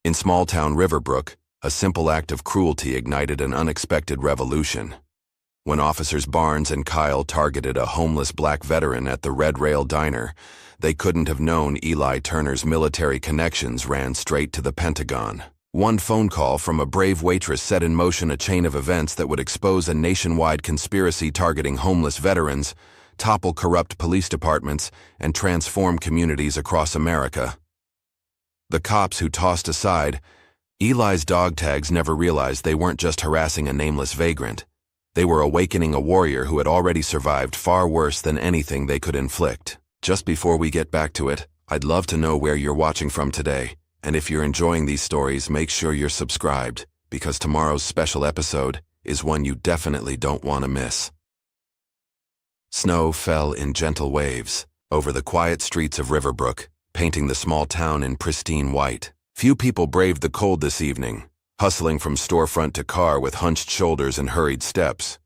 In small-town Riverbrook, a simple act of cruelty ignited an unexpected revolution. When Officers Barnes and Kyle targeted a homeless black veteran at the Red Rail Diner, they couldn't have known Eli Turner's military connections ran straight to the Pentagon. One phone call from a brave waitress set in motion a chain of events that would expose a nationwide conspiracy targeting homeless veterans, topple corrupt police departments, and transform communities across America. The cops who tossed aside Eli's dog tags never realized they weren't just harassing a nameless vagrant. They were awakening a warrior who had already survived far worse than anything they could inflict. Just before we get back to it, I'd love to know where you're watching from today, and if you're enjoying these stories, make sure you're subscribed, because tomorrow's special episode is one you definitely don't want to miss. Snow fell in gentle waves over the quiet streets of Riverbrook, painting the small town in pristine white. Few people braved the cold this evening, hustling from storefront to car with hunched shoulders and hurried steps.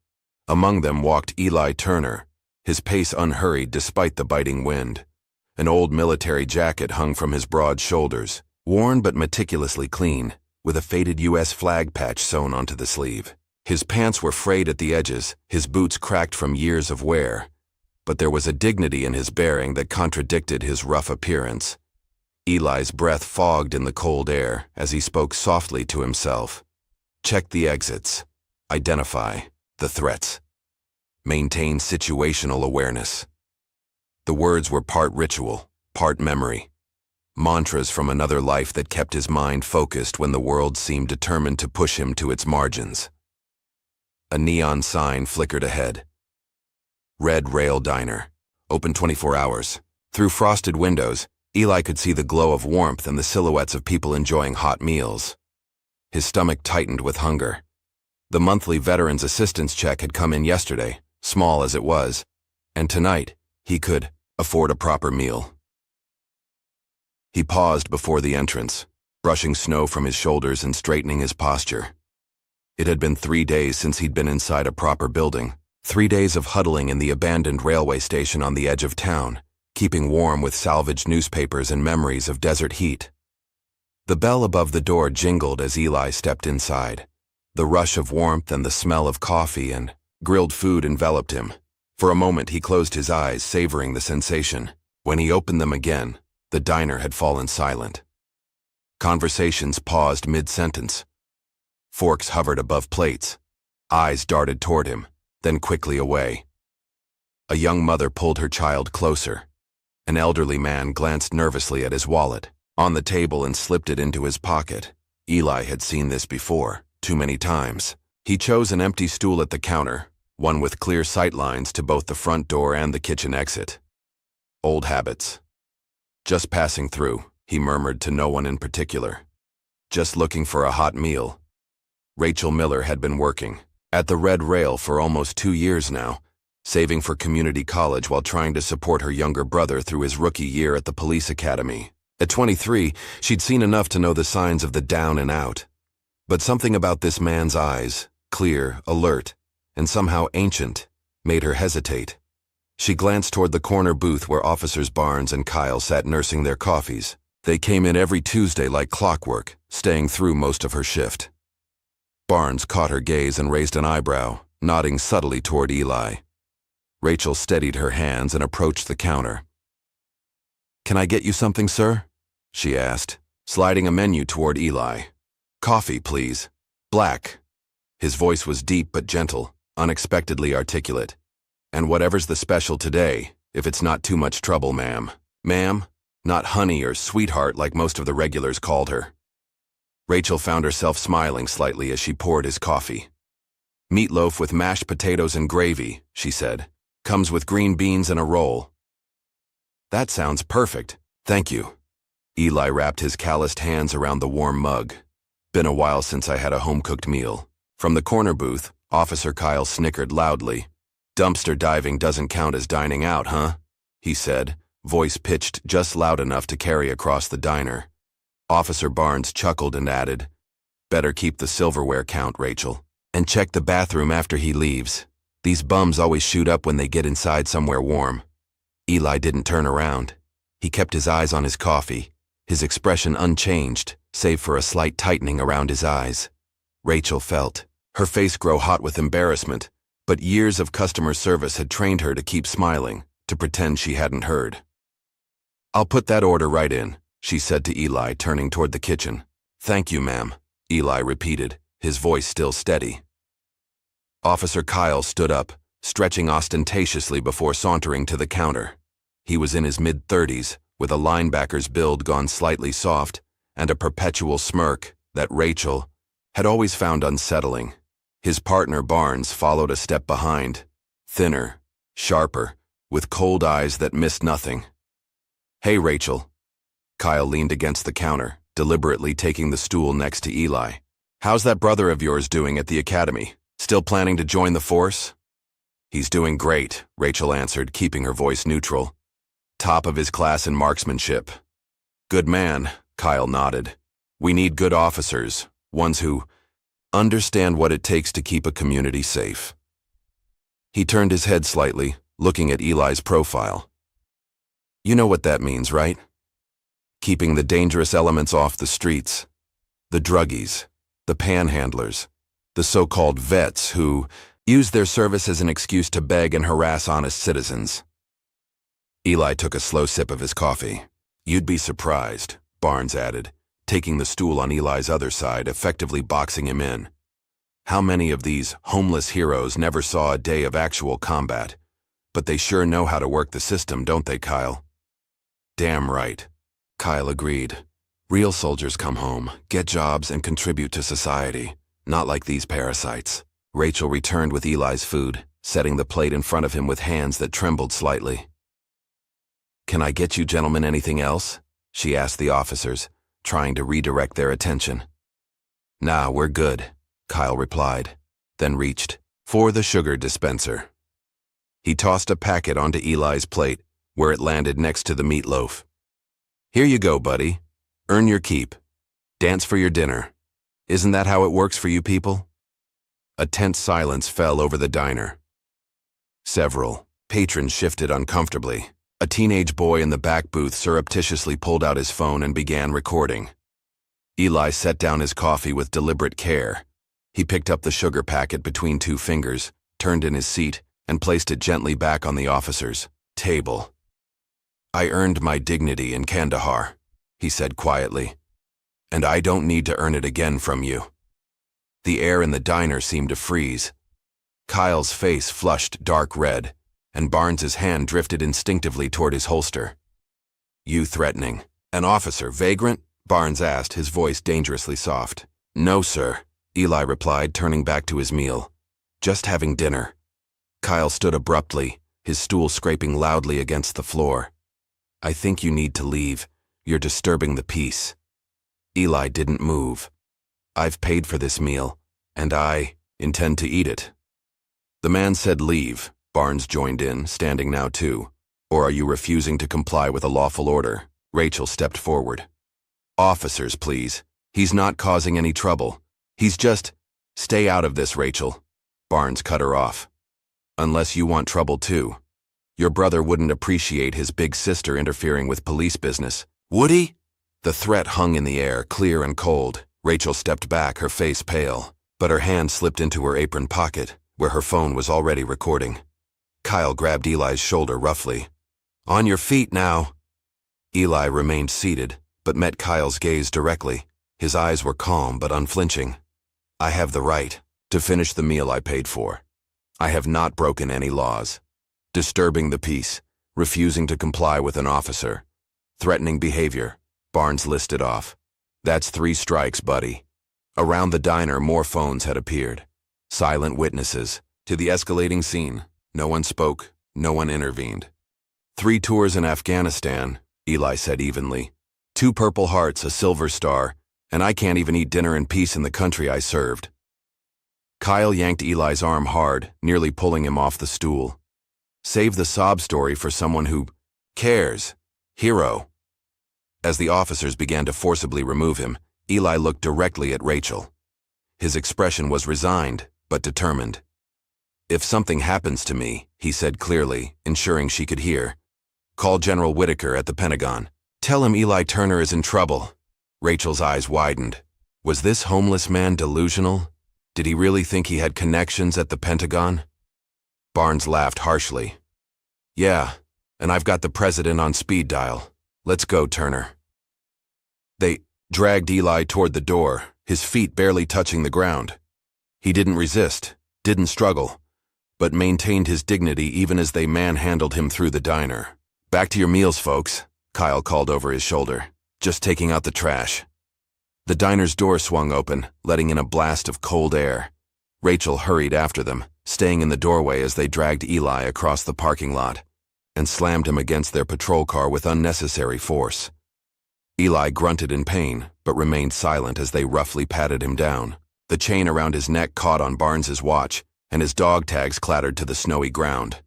Among them walked Eli Turner, his pace unhurried despite the biting wind. An old military jacket hung from his broad shoulders, worn but meticulously clean, with a faded U.S. flag patch sewn onto the sleeve. His pants were frayed at the edges, his boots cracked from years of wear, but there was a dignity in his bearing that contradicted his rough appearance. Eli's breath fogged in the cold air as he spoke softly to himself. Check the exits. Identify the threats. Maintain situational awareness. The words were part ritual, part memory. Mantras from another life that kept his mind focused when the world seemed determined to push him to its margins. A neon sign flickered ahead. Red Rail Diner. Open 24 hours. Through frosted windows, Eli could see the glow of warmth and the silhouettes of people enjoying hot meals. His stomach tightened with hunger. The monthly Veterans Assistance check had come in yesterday, small as it was, and tonight he could afford a proper meal. He paused before the entrance, brushing snow from his shoulders and straightening his posture. It had been 3 days since he'd been inside a proper building, 3 days of huddling in the abandoned railway station on the edge of town, keeping warm with salvaged newspapers and memories of desert heat. The bell above the door jingled as Eli stepped inside. The rush of warmth and the smell of coffee and grilled food enveloped him. For a moment he closed his eyes, savoring the sensation. When he opened them again, the diner had fallen silent. Conversations paused mid-sentence. Forks hovered above plates. Eyes darted toward him, then quickly away. A young mother pulled her child closer. An elderly man glanced nervously at his wallet on the table and slipped it into his pocket. Eli had seen this before, too many times. He chose an empty stool at the counter, one with clear sight lines to both the front door and the kitchen exit. Old habits. Just passing through, he murmured to no one in particular. Just looking for a hot meal. Rachel Miller had been working at the Red Rail for almost 2 years now, saving for community college while trying to support her younger brother through his rookie year at the police academy. At 23, she'd seen enough to know the signs of the down and out. But something about this man's eyes, clear, alert, and somehow ancient, made her hesitate. She glanced toward the corner booth where Officers Barnes and Kyle sat nursing their coffees. They came in every Tuesday like clockwork, staying through most of her shift. Barnes caught her gaze and raised an eyebrow, nodding subtly toward Eli. Rachel steadied her hands and approached the counter. "Can I get you something, sir?" she asked, sliding a menu toward Eli. "Coffee, please. Black." His voice was deep but gentle, unexpectedly articulate. "And whatever's the special today, if it's not too much trouble, ma'am." Ma'am, not honey or sweetheart like most of the regulars called her. Rachel found herself smiling slightly as she poured his coffee. "Meatloaf with mashed potatoes and gravy," she said. "Comes with green beans and a roll." "That sounds perfect. Thank you." Eli wrapped his calloused hands around the warm mug. "Been a while since I had a home-cooked meal." From the corner booth, Officer Kyle snickered loudly. "Dumpster diving doesn't count as dining out, huh?" he said, voice pitched just loud enough to carry across the diner. Officer Barnes chuckled and added, "Better keep the silverware count, Rachel. And check the bathroom after he leaves. These bums always shoot up when they get inside somewhere warm." Eli didn't turn around. He kept his eyes on his coffee, his expression unchanged, save for a slight tightening around his eyes. Rachel felt her face grow hot with embarrassment, but years of customer service had trained her to keep smiling, to pretend she hadn't heard. "I'll put that order right in," she said to Eli, turning toward the kitchen. "Thank you, ma'am," Eli repeated, his voice still steady. Officer Kyle stood up, stretching ostentatiously before sauntering to the counter. He was in his mid-30s, with a linebacker's build gone slightly soft, and a perpetual smirk that Rachel had always found unsettling. His partner Barnes followed a step behind, thinner, sharper, with cold eyes that missed nothing. "Hey, Rachel." Kyle leaned against the counter, deliberately taking the stool next to Eli. "How's that brother of yours doing at the academy? Still planning to join the force?" "He's doing great," Rachel answered, keeping her voice neutral. "Top of his class in marksmanship." "Good man," Kyle nodded. "We need good officers, ones who understand what it takes to keep a community safe." He turned his head slightly, looking at Eli's profile. "You know what that means, right? Keeping the dangerous elements off the streets. The druggies, the panhandlers, the so-called vets who use their service as an excuse to beg and harass honest citizens." Eli took a slow sip of his coffee. "You'd be surprised," Barnes added, taking the stool on Eli's other side, effectively boxing him in. "How many of these homeless heroes never saw a day of actual combat? But they sure know how to work the system, don't they, Kyle?" "Damn right," Kyle agreed. "Real soldiers come home, get jobs, and contribute to society, not like these parasites." Rachel returned with Eli's food, setting the plate in front of him with hands that trembled slightly. "Can I get you gentlemen anything else?" she asked the officers, trying to redirect their attention. "Nah, we're good," Kyle replied, then reached for the sugar dispenser. He tossed a packet onto Eli's plate, where it landed next to the meatloaf. "Here you go, buddy. Earn your keep. Dance for your dinner. Isn't that how it works for you people?" A tense silence fell over the diner. Several patrons shifted uncomfortably. A teenage boy in the back booth surreptitiously pulled out his phone and began recording. Eli set down his coffee with deliberate care. He picked up the sugar packet between two fingers, turned in his seat, and placed it gently back on the officer's table. "I earned my dignity in Kandahar," he said quietly, "and I don't need to earn it again from you." The air in the diner seemed to freeze. Kyle's face flushed dark red, and Barnes's hand drifted instinctively toward his holster. "You threatening an officer, vagrant?" Barnes asked, his voice dangerously soft. "No, sir," Eli replied, turning back to his meal. "Just having dinner." Kyle stood abruptly, his stool scraping loudly against the floor. "I think you need to leave. You're disturbing the peace." Eli didn't move. "I've paid for this meal, and I intend to eat it." The man said leave. Barnes joined in, standing now too. "Or are you refusing to comply with a lawful order?" Rachel stepped forward. "Officers, please. He's not causing any trouble. He's just—" "Stay out of this, Rachel." Barnes cut her off. "Unless you want trouble too. Your brother wouldn't appreciate his big sister interfering with police business, would he?" The threat hung in the air, clear and cold. Rachel stepped back, her face pale, but her hand slipped into her apron pocket, where her phone was already recording. Kyle grabbed Eli's shoulder roughly. "On your feet now." Eli remained seated, but met Kyle's gaze directly. His eyes were calm but unflinching. "I have the right to finish the meal I paid for. I have not broken any laws. Disturbing the peace, refusing to comply with an officer, threatening behavior," Barnes listed off. "That's 3 strikes, buddy." Around the diner, more phones had appeared. Silent witnesses to the escalating scene. No one spoke, no one intervened. 3 tours in Afghanistan, Eli said evenly. 2 Purple Hearts, a Silver Star, and I can't even eat dinner in peace in the country I served. Kyle yanked Eli's arm hard, nearly pulling him off the stool. "Save the sob story for someone who cares. Hero." As the officers began to forcibly remove him, Eli looked directly at Rachel. His expression was resigned, but determined. "If something happens to me," he said clearly, ensuring she could hear, "call General Whitaker at the Pentagon. Tell him Eli Turner is in trouble." Rachel's eyes widened. Was this homeless man delusional? Did he really think he had connections at the Pentagon? Barnes laughed harshly. Yeah, and I've got the president on speed dial. Let's go, Turner. They dragged Eli toward the door, his feet barely touching the ground. He didn't resist, didn't struggle, but maintained his dignity even as they manhandled him through the diner. Back to your meals, folks, Kyle called over his shoulder. Just taking out the trash. The diner's door swung open, letting in a blast of cold air. Rachel hurried after them, staying in the doorway as they dragged Eli across the parking lot and slammed him against their patrol car with unnecessary force. Eli grunted in pain, but remained silent as they roughly patted him down. The chain around his neck caught on Barnes's watch, and his dog tags clattered to the snowy ground.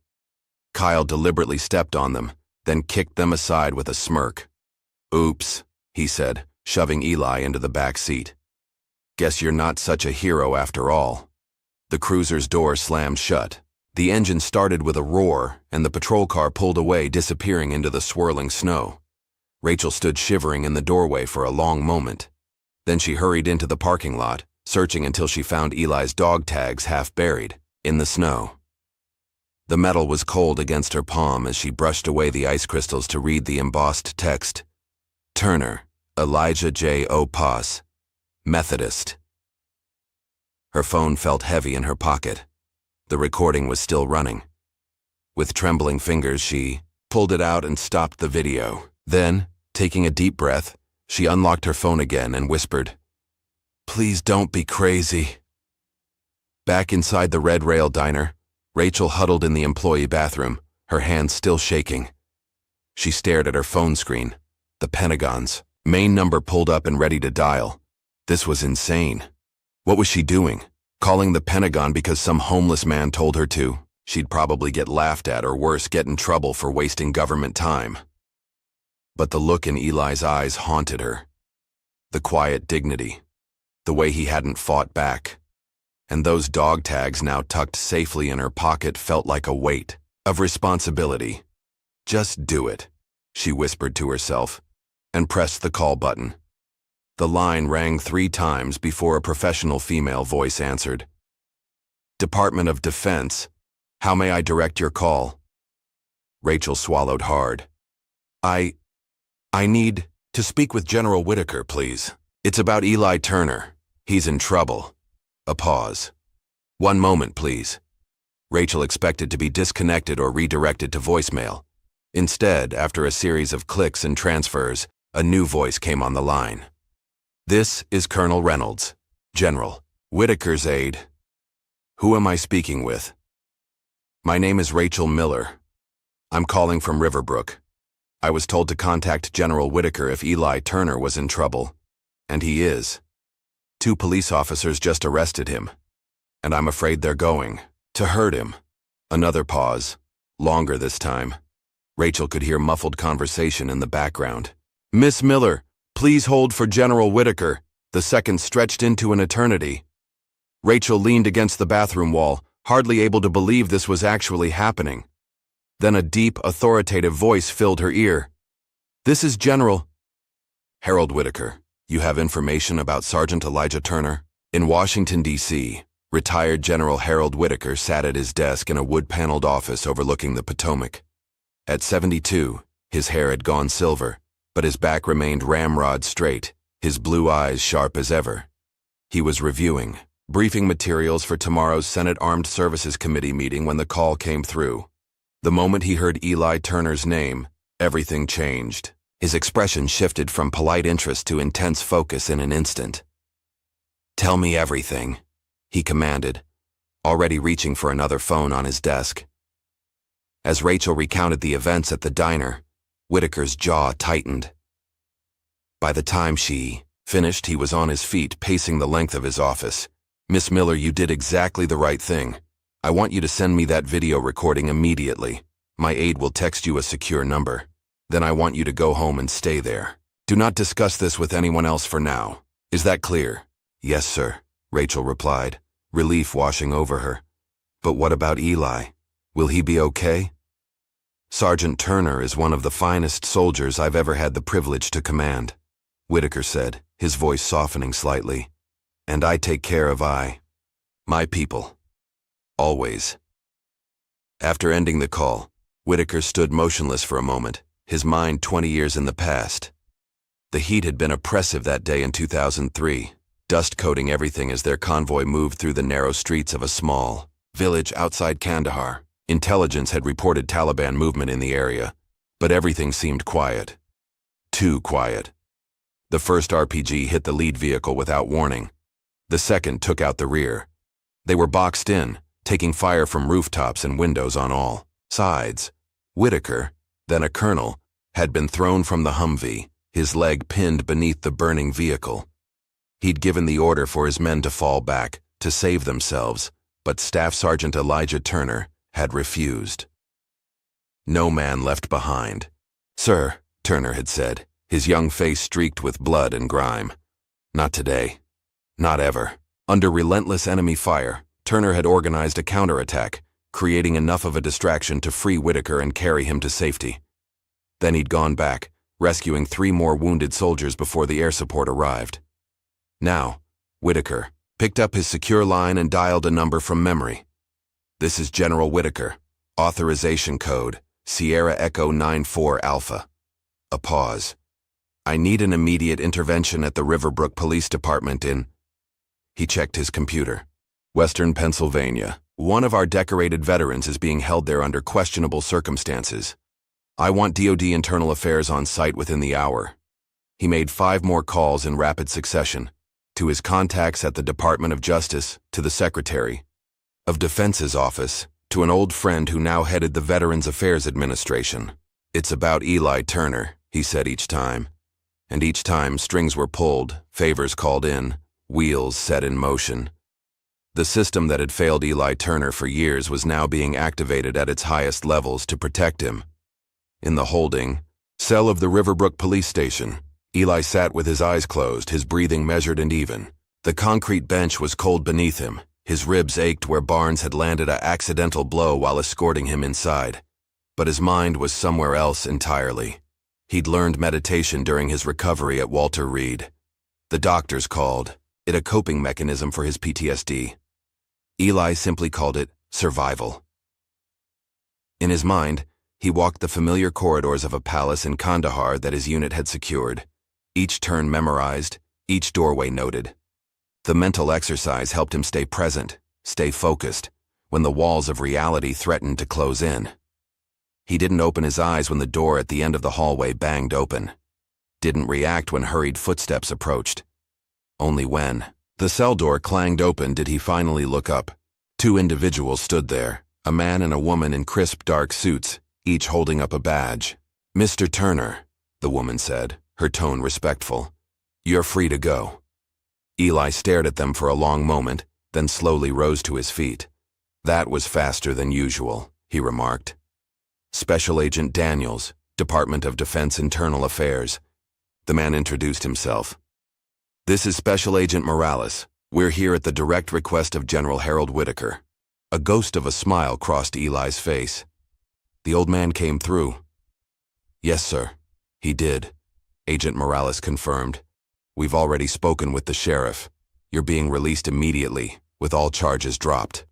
Kyle deliberately stepped on them, then kicked them aside with a smirk. Oops, he said, shoving Eli into the back seat. Guess you're not such a hero after all. The cruiser's door slammed shut. The engine started with a roar, and the patrol car pulled away, disappearing into the swirling snow. Rachel stood shivering in the doorway for a long moment. Then she hurried into the parking lot, searching until she found Eli's dog tags half buried in the snow. The metal was cold against her palm as she brushed away the ice crystals to read the embossed text. Turner, Elijah J. O. Paz, Methodist. Her phone felt heavy in her pocket. The recording was still running. With trembling fingers, she pulled it out and stopped the video. Then, taking a deep breath, she unlocked her phone again and whispered, "Please don't be crazy." Back inside the Red Rail diner, Rachel huddled in the employee bathroom, her hands still shaking. She stared at her phone screen. The Pentagon's main number pulled up and ready to dial. This was insane. What was she doing? Calling the Pentagon because some homeless man told her to? She'd probably get laughed at or worse, get in trouble for wasting government time. But the look in Eli's eyes haunted her. The quiet dignity. The way he hadn't fought back. And those dog tags now tucked safely in her pocket felt like a weight of responsibility. Just do it, she whispered to herself, and pressed the call button. The line rang 3 times before a professional female voice answered. Department of Defense, how may I direct your call? Rachel swallowed hard. I need to speak with General Whitaker, please. It's about Eli Turner. He's in trouble. A pause. One moment, please. Rachel expected to be disconnected or redirected to voicemail. Instead, after a series of clicks and transfers, a new voice came on the line. This is Colonel Reynolds, General Whitaker's aide. Who am I speaking with? My name is Rachel Miller. I'm calling from Riverbrook. I was told to contact General Whitaker if Eli Turner was in trouble, and he is. 2 police officers just arrested him, and I'm afraid they're going to hurt him. Another pause, longer this time. Rachel could hear muffled conversation in the background. Miss Miller, please hold for General Whitaker. The seconds stretched into an eternity. Rachel leaned against the bathroom wall, hardly able to believe this was actually happening. Then a deep, authoritative voice filled her ear. This is General Harold Whitaker. You have information about Sergeant Elijah Turner? In Washington, D.C., retired General Harold Whitaker sat at his desk in a wood-paneled office overlooking the Potomac. At 72, his hair had gone silver, but his back remained ramrod straight, his blue eyes sharp as ever. He was reviewing briefing materials for tomorrow's Senate Armed Services Committee meeting when the call came through. The moment he heard Eli Turner's name, everything changed. His expression shifted from polite interest to intense focus in an instant. Tell me everything, he commanded, already reaching for another phone on his desk. As Rachel recounted the events at the diner, Whitaker's jaw tightened. By the time she finished, he was on his feet, pacing the length of his office. Miss Miller, you did exactly the right thing. I want you to send me that video recording immediately. My aide will text you a secure number. Then I want you to go home and stay there. Do not discuss this with anyone else for now. Is that clear? Yes, sir, Rachel replied, relief washing over her. But what about Eli? Will he be okay? Sergeant Turner is one of the finest soldiers I've ever had the privilege to command. Whitaker said, his voice softening slightly. "And I take care of my people. Always." After ending the call, Whitaker stood motionless for a moment, his mind 20 years in the past. The heat had been oppressive that day in 2003, dust coating everything as their convoy moved through the narrow streets of a small village outside Kandahar. Intelligence had reported Taliban movement in the area, but everything seemed quiet. Too quiet. The first RPG hit the lead vehicle without warning. The second took out the rear. They were boxed in, taking fire from rooftops and windows on all sides. Whitaker, then a colonel, had been thrown from the Humvee, his leg pinned beneath the burning vehicle. He'd given the order for his men to fall back, to save themselves, but Staff Sergeant Elijah Turner had refused. "No man left behind." "Sir," Turner had said, his young face streaked with blood and grime. "Not today. Not ever." Under relentless enemy fire, Turner had organized a counterattack, creating enough of a distraction to free Whitaker and carry him to safety. Then he'd gone back, rescuing 3 more wounded soldiers before the air support arrived. Now, Whitaker picked up his secure line and dialed a number from memory. "This is General Whitaker. Authorization code, Sierra Echo 94 Alpha." A pause. "I need an immediate intervention at the Riverbrook Police Department in..." He checked his computer. "Western Pennsylvania. One of our decorated veterans is being held there under questionable circumstances. I want DoD Internal Affairs on site within the hour." He made 5 more calls in rapid succession, to his contacts at the Department of Justice, to the Secretary of Defense's office, to an old friend who now headed the Veterans Affairs Administration. "It's about Eli Turner," he said each time. And each time strings were pulled, favors called in, wheels set in motion. The system that had failed Eli Turner for years was now being activated at its highest levels to protect him. In the holding cell of the Riverbrook Police Station, Eli sat with his eyes closed, his breathing measured and even. The concrete bench was cold beneath him. His ribs ached where Barnes had landed an accidental blow while escorting him inside. But his mind was somewhere else entirely. He'd learned meditation during his recovery at Walter Reed. The doctors called it a coping mechanism for his PTSD. Eli simply called it survival. In his mind, he walked the familiar corridors of a palace in Kandahar that his unit had secured, each turn memorized, each doorway noted. The mental exercise helped him stay present, stay focused, when the walls of reality threatened to close in. He didn't open his eyes when the door at the end of the hallway banged open. Didn't react when hurried footsteps approached. Only when the cell door clanged open did he finally look up. 2 individuals stood there, a man and a woman in crisp dark suits, each holding up a badge. "Mr. Turner," the woman said, her tone respectful. "You're free to go." Eli stared at them for a long moment, then slowly rose to his feet. "That was faster than usual," he remarked. "Special Agent Daniels, Department of Defense Internal Affairs." The man introduced himself. "This is Special Agent Morales. We're here at the direct request of General Harold Whitaker." A ghost of a smile crossed Eli's face. "The old man came through." "Yes, sir. He did," Agent Morales confirmed. "We've already spoken with the sheriff. You're being released immediately, with all charges dropped."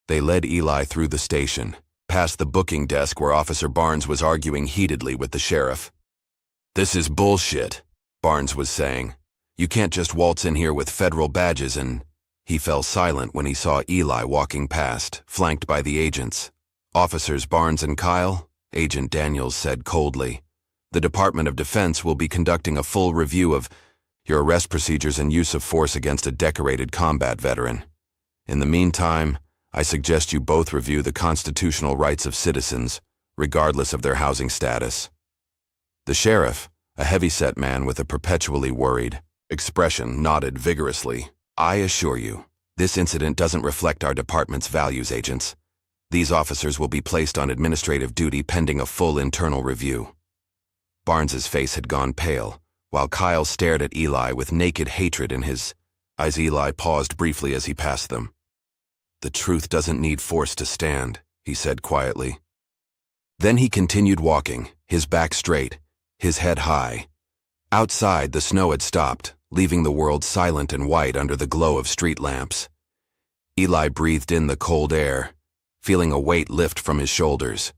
They led Eli through the station, past the booking desk where Officer Barnes was arguing heatedly with the sheriff. "This is bullshit," Barnes was saying. "You can't just waltz in here with federal badges and..." He fell silent when he saw Eli walking past, flanked by the agents. "Officers Barnes and Kyle," Agent Daniels said coldly, "the Department of Defense will be conducting a full review of your arrest procedures and use of force against a decorated combat veteran. In the meantime, I suggest you both review the constitutional rights of citizens, regardless of their housing status." The sheriff, a heavy-set man with a perpetually worried expression, nodded vigorously. "I assure you, this incident doesn't reflect our department's values, agents. These officers will be placed on administrative duty pending a full internal review." Barnes's face had gone pale, while Kyle stared at Eli with naked hatred in his eyes. Eli paused briefly as he passed them. "The truth doesn't need force to stand," he said quietly. Then he continued walking, his back straight, his head high. Outside, the snow had stopped, leaving the world silent and white under the glow of street lamps. Eli breathed in the cold air, feeling a weight lift from his shoulders.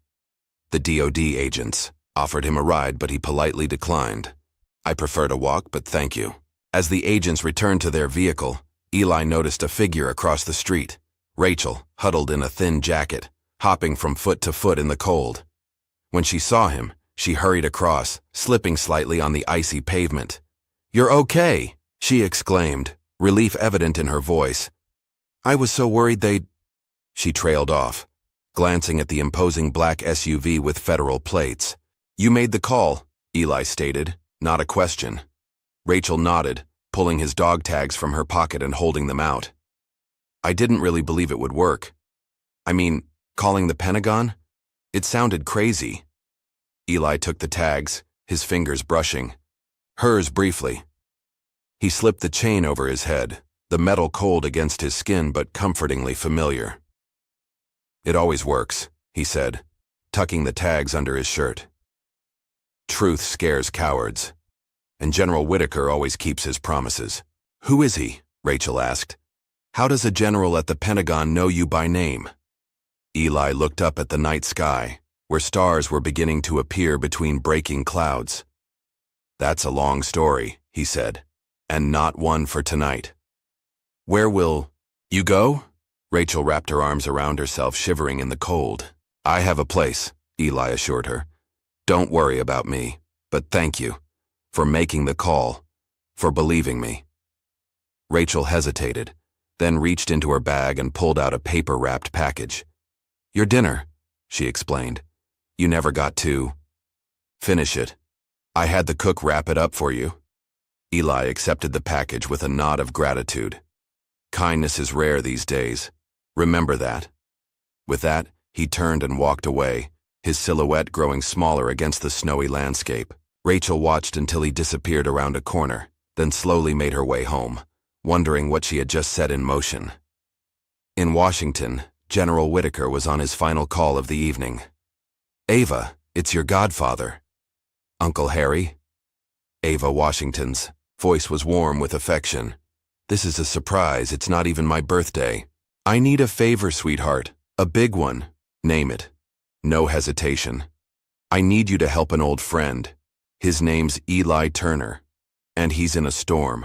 The DOD agents offered him a ride, but he politely declined. "I prefer to walk, but thank you." As the agents returned to their vehicle, Eli noticed a figure across the street, Rachel, huddled in a thin jacket, hopping from foot to foot in the cold. When she saw him, she hurried across, slipping slightly on the icy pavement. "You're okay," she exclaimed, relief evident in her voice. "I was so worried they'd—" She trailed off, glancing at the imposing black SUV with federal plates. "You made the call," Eli stated, not a question. Rachel nodded, pulling his dog tags from her pocket and holding them out. "I didn't really believe it would work. I mean, calling the Pentagon? It sounded crazy." Eli took the tags, his fingers brushing. Hers briefly. He slipped the chain over his head, the metal cold against his skin but comfortingly familiar. "It always works," he said, tucking the tags under his shirt. "Truth scares cowards. And General Whitaker always keeps his promises." "Who is he?" Rachel asked. "How does a general at the Pentagon know you by name?" Eli looked up at the night sky, where stars were beginning to appear between breaking clouds. "That's a long story," he said, "and not one for tonight." "Where will you go?" Rachel wrapped her arms around herself, shivering in the cold. "I have a place," Eli assured her. "Don't worry about me, but thank you for making the call, for believing me." Rachel hesitated, then reached into her bag and pulled out a paper-wrapped package. "Your dinner," she explained. "You never got to finish it. I had the cook wrap it up for you." Eli accepted the package with a nod of gratitude. Kindness is rare these days. Remember that. With that, he turned and walked away, his silhouette growing smaller against the snowy landscape. Rachel watched until he disappeared around a corner, then slowly made her way home, wondering what she had just set in motion. In Washington, General Whitaker was on his final call of the evening. "Ava, it's your godfather." "Uncle Harry?" Ava Washington's voice was warm with affection. "This is a surprise. It's not even my birthday. I need a favor, sweetheart. A big one. Name it." No hesitation. "I need you to help an old friend. His name's Eli Turner, and he's in a storm."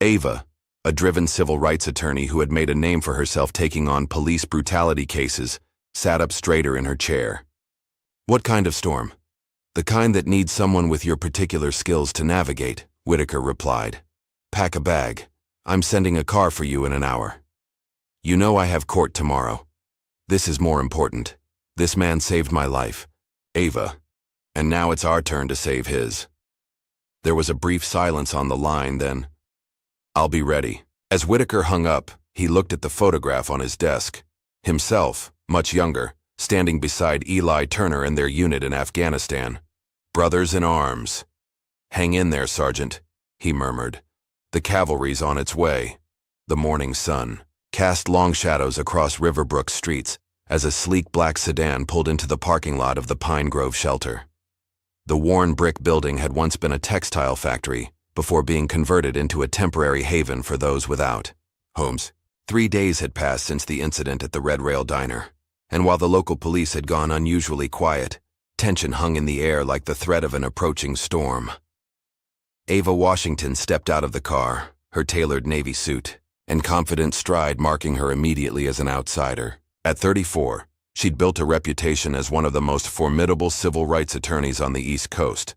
Ava, a driven civil rights attorney who had made a name for herself taking on police brutality cases, sat up straighter in her chair. "What kind of storm?" "The kind that needs someone with your particular skills to navigate," Whitaker replied. "Pack a bag. I'm sending a car for you in an hour. You know I have court tomorrow. This is more important. This man saved my life, Ava, and now it's our turn to save his." There was a brief silence on the line, then, "I'll be ready." As Whitaker hung up, he looked at the photograph on his desk. Himself, much younger, standing beside Eli Turner and their unit in Afghanistan. Brothers in arms. "Hang in there, Sergeant," he murmured. "The cavalry's on its way." The morning sun cast long shadows across Riverbrook streets as a sleek black sedan pulled into the parking lot of the Pine Grove shelter. The worn brick building had once been a textile factory before being converted into a temporary haven for those without homes. 3 days had passed since the incident at the Red Rail Diner, and while the local police had gone unusually quiet, tension hung in the air like the threat of an approaching storm. Ava Washington stepped out of the car, her tailored navy suit and confident stride marking her immediately as an outsider. At 34, she'd built a reputation as one of the most formidable civil rights attorneys on the East Coast,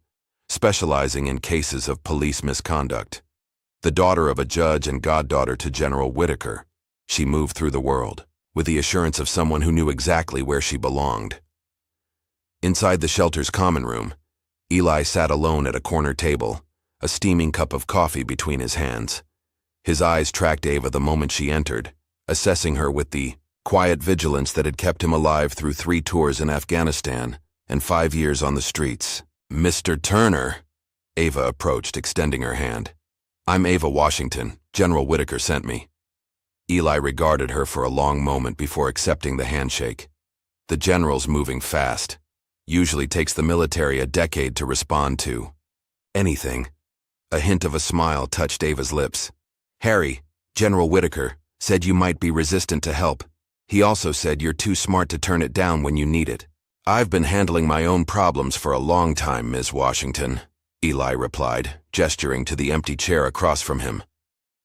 specializing in cases of police misconduct. The daughter of a judge and goddaughter to General Whitaker, she moved through the world with the assurance of someone who knew exactly where she belonged. Inside the shelter's common room, Eli sat alone at a corner table, a steaming cup of coffee between his hands. His eyes tracked Ava the moment she entered, assessing her with the quiet vigilance that had kept him alive through 3 tours in Afghanistan and 5 years on the streets. "Mr. Turner," Ava approached, extending her hand. "I'm Ava Washington. General Whitaker sent me." Eli regarded her for a long moment before accepting the handshake. The general's moving fast. Usually takes the military a decade to respond to anything. A hint of a smile touched Ava's lips. "Harry, General Whitaker, said you might be resistant to help. He also said you're too smart to turn it down when you need it." "I've been handling my own problems for a long time, Ms. Washington," Eli replied, gesturing to the empty chair across from him.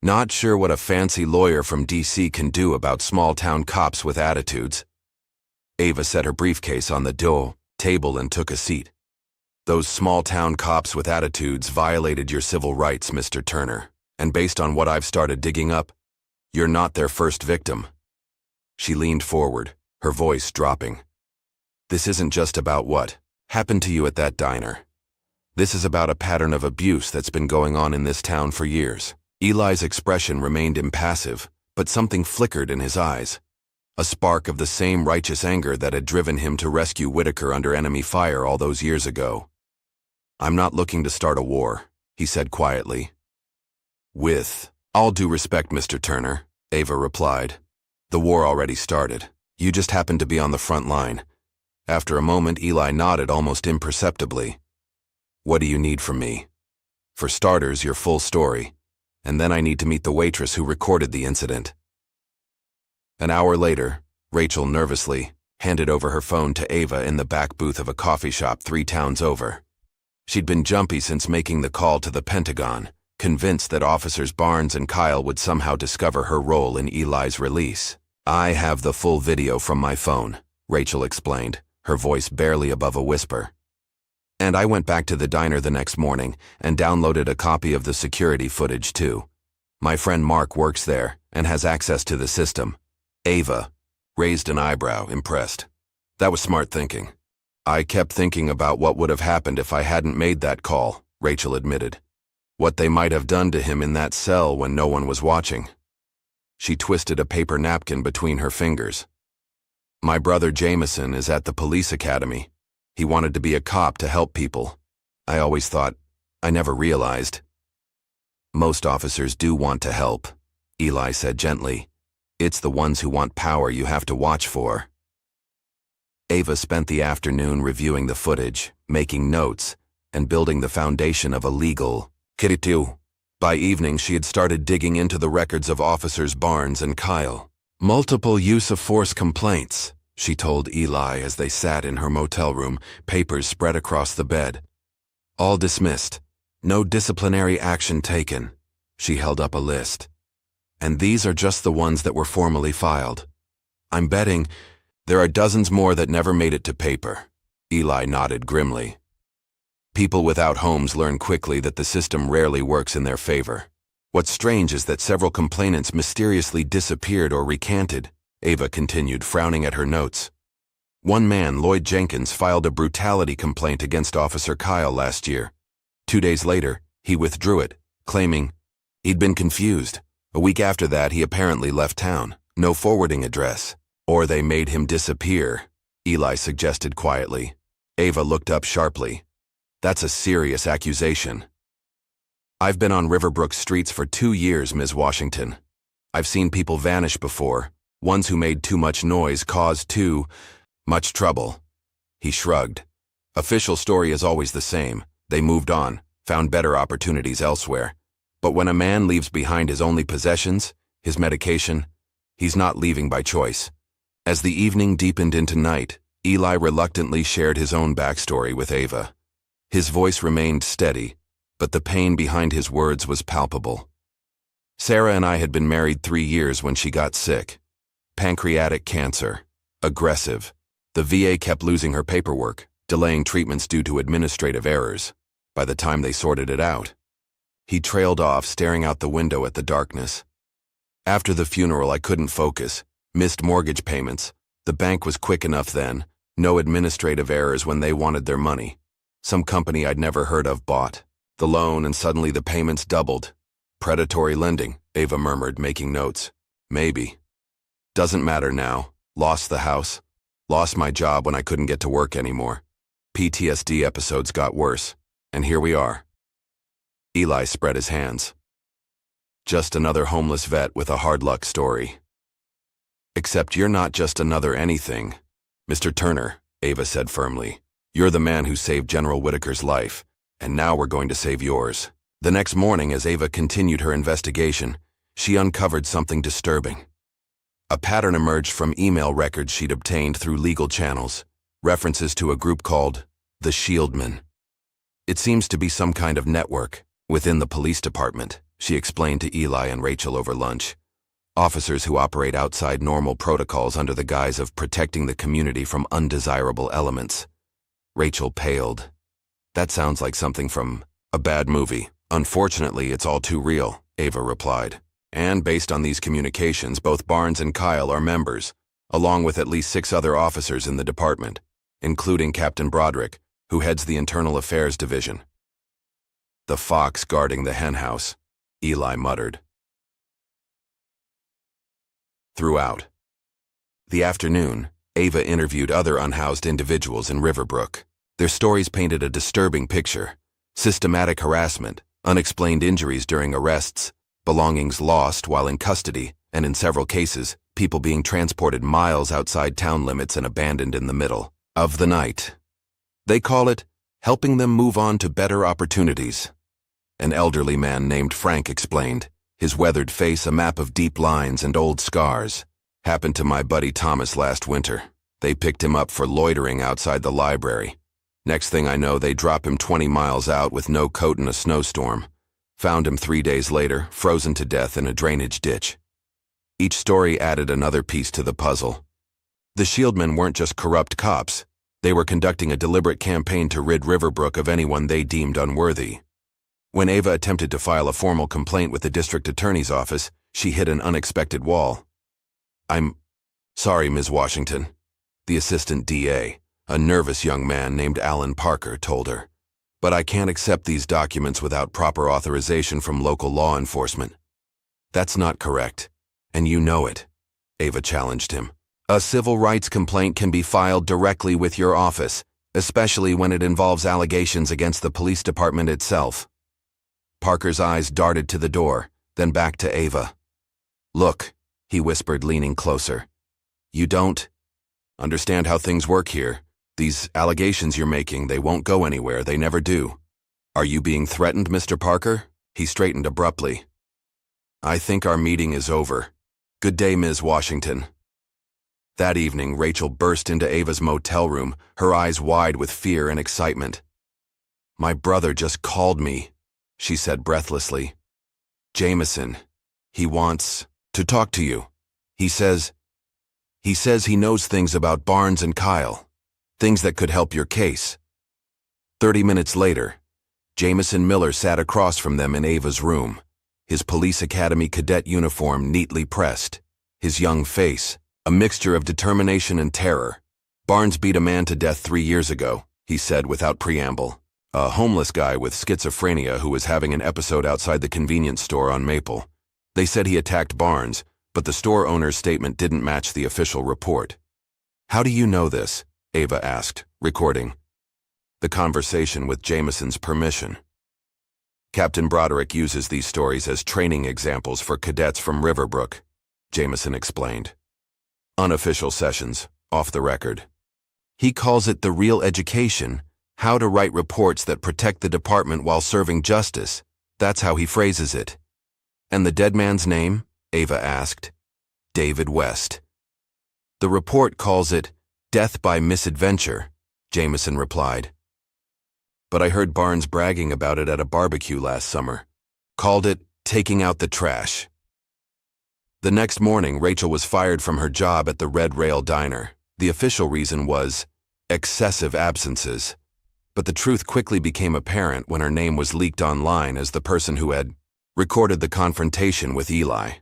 "Not sure what a fancy lawyer from D.C. can do about small-town cops with attitudes." Ava set her briefcase on the table and took a seat. "Those small-town cops with attitudes violated your civil rights, Mr. Turner, and based on what I've started digging up, you're not their first victim." She leaned forward, her voice dropping. "This isn't just about what happened to you at that diner. This is about a pattern of abuse that's been going on in this town for years." Eli's expression remained impassive, but something flickered in his eyes. A spark of the same righteous anger that had driven him to rescue Whitaker under enemy fire all those years ago. "I'm not looking to start a war," he said quietly. "With all due respect, Mr. Turner," Ava replied. "The war already started. You just happened to be on the front line." After a moment, Eli nodded almost imperceptibly. "What do you need from me?" "For starters, your full story. And then I need to meet the waitress who recorded the incident." An hour later, Rachel nervously handed over her phone to Ava in the back booth of a coffee shop 3 towns over. She'd been jumpy since making the call to the Pentagon, convinced that Officers Barnes and Kyle would somehow discover her role in Eli's release. "I have the full video from my phone," Rachel explained, her voice barely above a whisper. "And I went back to the diner the next morning and downloaded a copy of the security footage too. My friend Mark works there and has access to the system." Ava raised an eyebrow, impressed. "That was smart thinking." "I kept thinking about what would have happened if I hadn't made that call," Rachel admitted. "What they might have done to him in that cell when no one was watching." She twisted a paper napkin between her fingers. "My brother Jameson is at the police academy. He wanted to be a cop to help people. I always thought, I never realized." "Most officers do want to help," Eli said gently. "It's the ones who want power you have to watch for." Ava spent the afternoon reviewing the footage, making notes, and building the foundation of a legal kiritu. By evening, she had started digging into the records of Officers Barnes and Kyle. "Multiple use-of-force complaints," she told Eli as they sat in her motel room, papers spread across the bed. "All dismissed. No disciplinary action taken." She held up a list. "And these are just the ones that were formally filed. I'm betting there are dozens more that never made it to paper." Eli nodded grimly. "People without homes learn quickly that the system rarely works in their favor. What's strange is that several complainants mysteriously disappeared or recanted," Ava continued, frowning at her notes. "One man, Lloyd Jenkins, filed a brutality complaint against Officer Kyle last year. 2 days later, he withdrew it, claiming he'd been confused. A week after that, he apparently left town. No forwarding address. Or they made him disappear," Eli suggested quietly. Ava looked up sharply. "That's a serious accusation." "I've been on Riverbrook streets for 2 years, Ms. Washington. I've seen people vanish before. Ones who made too much noise caused too much trouble." He shrugged. "Official story is always the same. They moved on, found better opportunities elsewhere. But when a man leaves behind his only possessions, his medication, he's not leaving by choice." As the evening deepened into night, Eli reluctantly shared his own backstory with Ava. His voice remained steady, but the pain behind his words was palpable. "Sarah and I had been married 3 years when she got sick. Pancreatic cancer. Aggressive. The VA kept losing her paperwork, delaying treatments due to administrative errors. By the time they sorted it out." He trailed off, staring out the window at the darkness. "After the funeral, I couldn't focus. Missed mortgage payments. The bank was quick enough then. No administrative errors when they wanted their money. Some company I'd never heard of bought the loan, and suddenly the payments doubled. Predatory lending," Ava murmured, making notes. "Maybe. Doesn't matter now. Lost the house. Lost my job when I couldn't get to work anymore. PTSD episodes got worse. And here we are." Eli spread his hands. "Just another homeless vet with a hard luck story." "Except you're not just another anything, Mr. Turner," Ava said firmly. "You're the man who saved General Whitaker's life, and now we're going to save yours." The next morning, as Ava continued her investigation, she uncovered something disturbing. A pattern emerged from email records she'd obtained through legal channels, references to a group called the Shieldmen. It seems to be some kind of network within the police department, she explained to Eli and Rachel over lunch. Officers who operate outside normal protocols under the guise of protecting the community from undesirable elements. Rachel paled. That sounds like something from a bad movie. Unfortunately, it's all too real, Ava replied. And based on these communications, both Barnes and Kyle are members, along with at least 6 other officers in the department, including Captain Broderick, who heads the Internal Affairs Division. The fox guarding the henhouse, Eli muttered. Throughout the afternoon, Ava interviewed other unhoused individuals in Riverbrook. Their stories painted a disturbing picture: systematic harassment, unexplained injuries during arrests, belongings lost while in custody, and in several cases, people being transported miles outside town limits and abandoned in the middle of the night. They call it helping them move on to better opportunities. An elderly man named Frank explained, his weathered face a map of deep lines and old scars. Happened to my buddy Thomas last winter. They picked him up for loitering outside the library. Next thing I know, they drop him 20 miles out with no coat in a snowstorm. Found him 3 days later, frozen to death in a drainage ditch. Each story added another piece to the puzzle. The Shieldmen weren't just corrupt cops. They were conducting a deliberate campaign to rid Riverbrook of anyone they deemed unworthy. When Ava attempted to file a formal complaint with the district attorney's office, she hit an unexpected wall. "I'm sorry, Ms. Washington," the assistant DA, a nervous young man named Alan Parker, told her. "But I can't accept these documents without proper authorization from local law enforcement." "That's not correct, and you know it," Ava challenged him. "A civil rights complaint can be filed directly with your office, especially when it involves allegations against the police department itself." Parker's eyes darted to the door, then back to Ava. "Look," he whispered, leaning closer. "You don't understand how things work here. These allegations you're making, they won't go anywhere. They never do. Are you being threatened, Mr. Parker?" He straightened abruptly. "I think our meeting is over. Good day, Ms. Washington." That evening, Rachel burst into Ava's motel room, her eyes wide with fear and excitement. "My brother just called me," she said breathlessly. "Jameson. He wants to talk to you. He says he knows things about Barnes and Kyle, things that could help your case." 30 minutes later, Jameson Miller sat across from them in Ava's room, his police academy cadet uniform neatly pressed, his young face a mixture of determination and terror. "Barnes beat a man to death 3 years ago," he said without preamble. "A homeless guy with schizophrenia who was having an episode outside the convenience store on Maple. They said he attacked Barnes, but the store owner's statement didn't match the official report." "How do you know this?" Ava asked, recording the conversation with Jameson's permission. "Captain Broderick uses these stories as training examples for cadets from Riverbrook," Jameson explained. "Unofficial sessions, off the record. He calls it the real education, how to write reports that protect the department while serving justice. That's how he phrases it." "And the dead man's name?" Ava asked. "David West." "The report calls it death by misadventure," Jameson replied. "But I heard Barnes bragging about it at a barbecue last summer. Called it taking out the trash." The next morning, Rachel was fired from her job at the Red Rail Diner. The official reason was excessive absences. But the truth quickly became apparent when her name was leaked online as the person who had recorded the confrontation with Eli.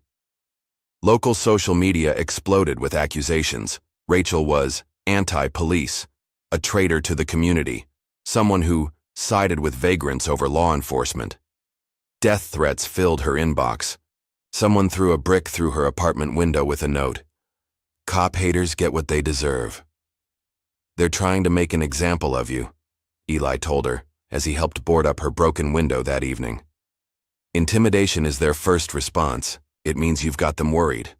Local social media exploded with accusations. Rachel was anti-police, a traitor to the community, someone who sided with vagrants over law enforcement. Death threats filled her inbox. Someone threw a brick through her apartment window with a note. "Cop haters get what they deserve." "They're trying to make an example of you," Eli told her as he helped board up her broken window that evening. "Intimidation is their first response. It means you've got them worried."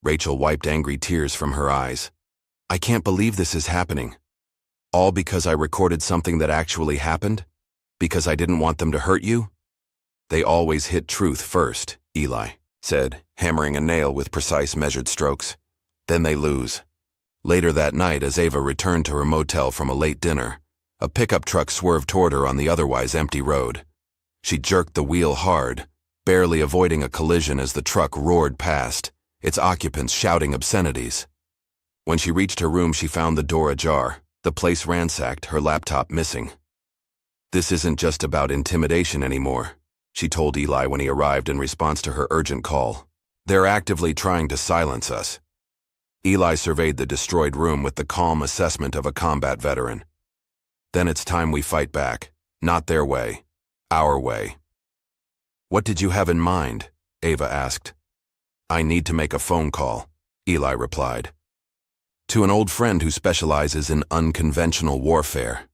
Rachel wiped angry tears from her eyes. "I can't believe this is happening. All because I recorded something that actually happened? Because I didn't want them to hurt you?" They always hit truth first, Eli said, hammering a nail with precise measured strokes. Then they lose. Later that night, as Ava returned to her motel from a late dinner, a pickup truck swerved toward her on the otherwise empty road. She jerked the wheel hard, barely avoiding a collision as the truck roared past, its occupants shouting obscenities. When she reached her room, she found the door ajar, the place ransacked, her laptop missing. "This isn't just about intimidation anymore," she told Eli when he arrived in response to her urgent call. "They're actively trying to silence us." Eli surveyed the destroyed room with the calm assessment of a combat veteran. "Then it's time we fight back. Not their way. Our way." "What did you have in mind?" Ava asked. "I need to make a phone call," Eli replied. "To an old friend who specializes in unconventional warfare."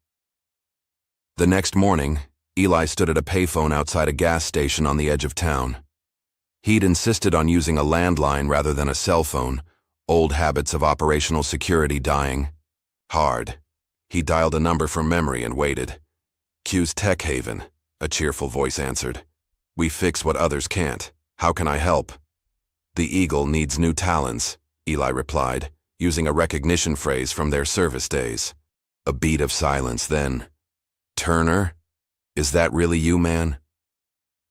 The next morning, Eli stood at a payphone outside a gas station on the edge of town. He'd insisted on using a landline rather than a cell phone, old habits of operational security dying hard. He dialed a number from memory and waited. "Q's Tech Haven," a cheerful voice answered. "We fix what others can't. How can I help?" "The Eagle needs new talons," Eli replied, using a recognition phrase from their service days. A beat of silence, then, "Turner? Is that really you, man?"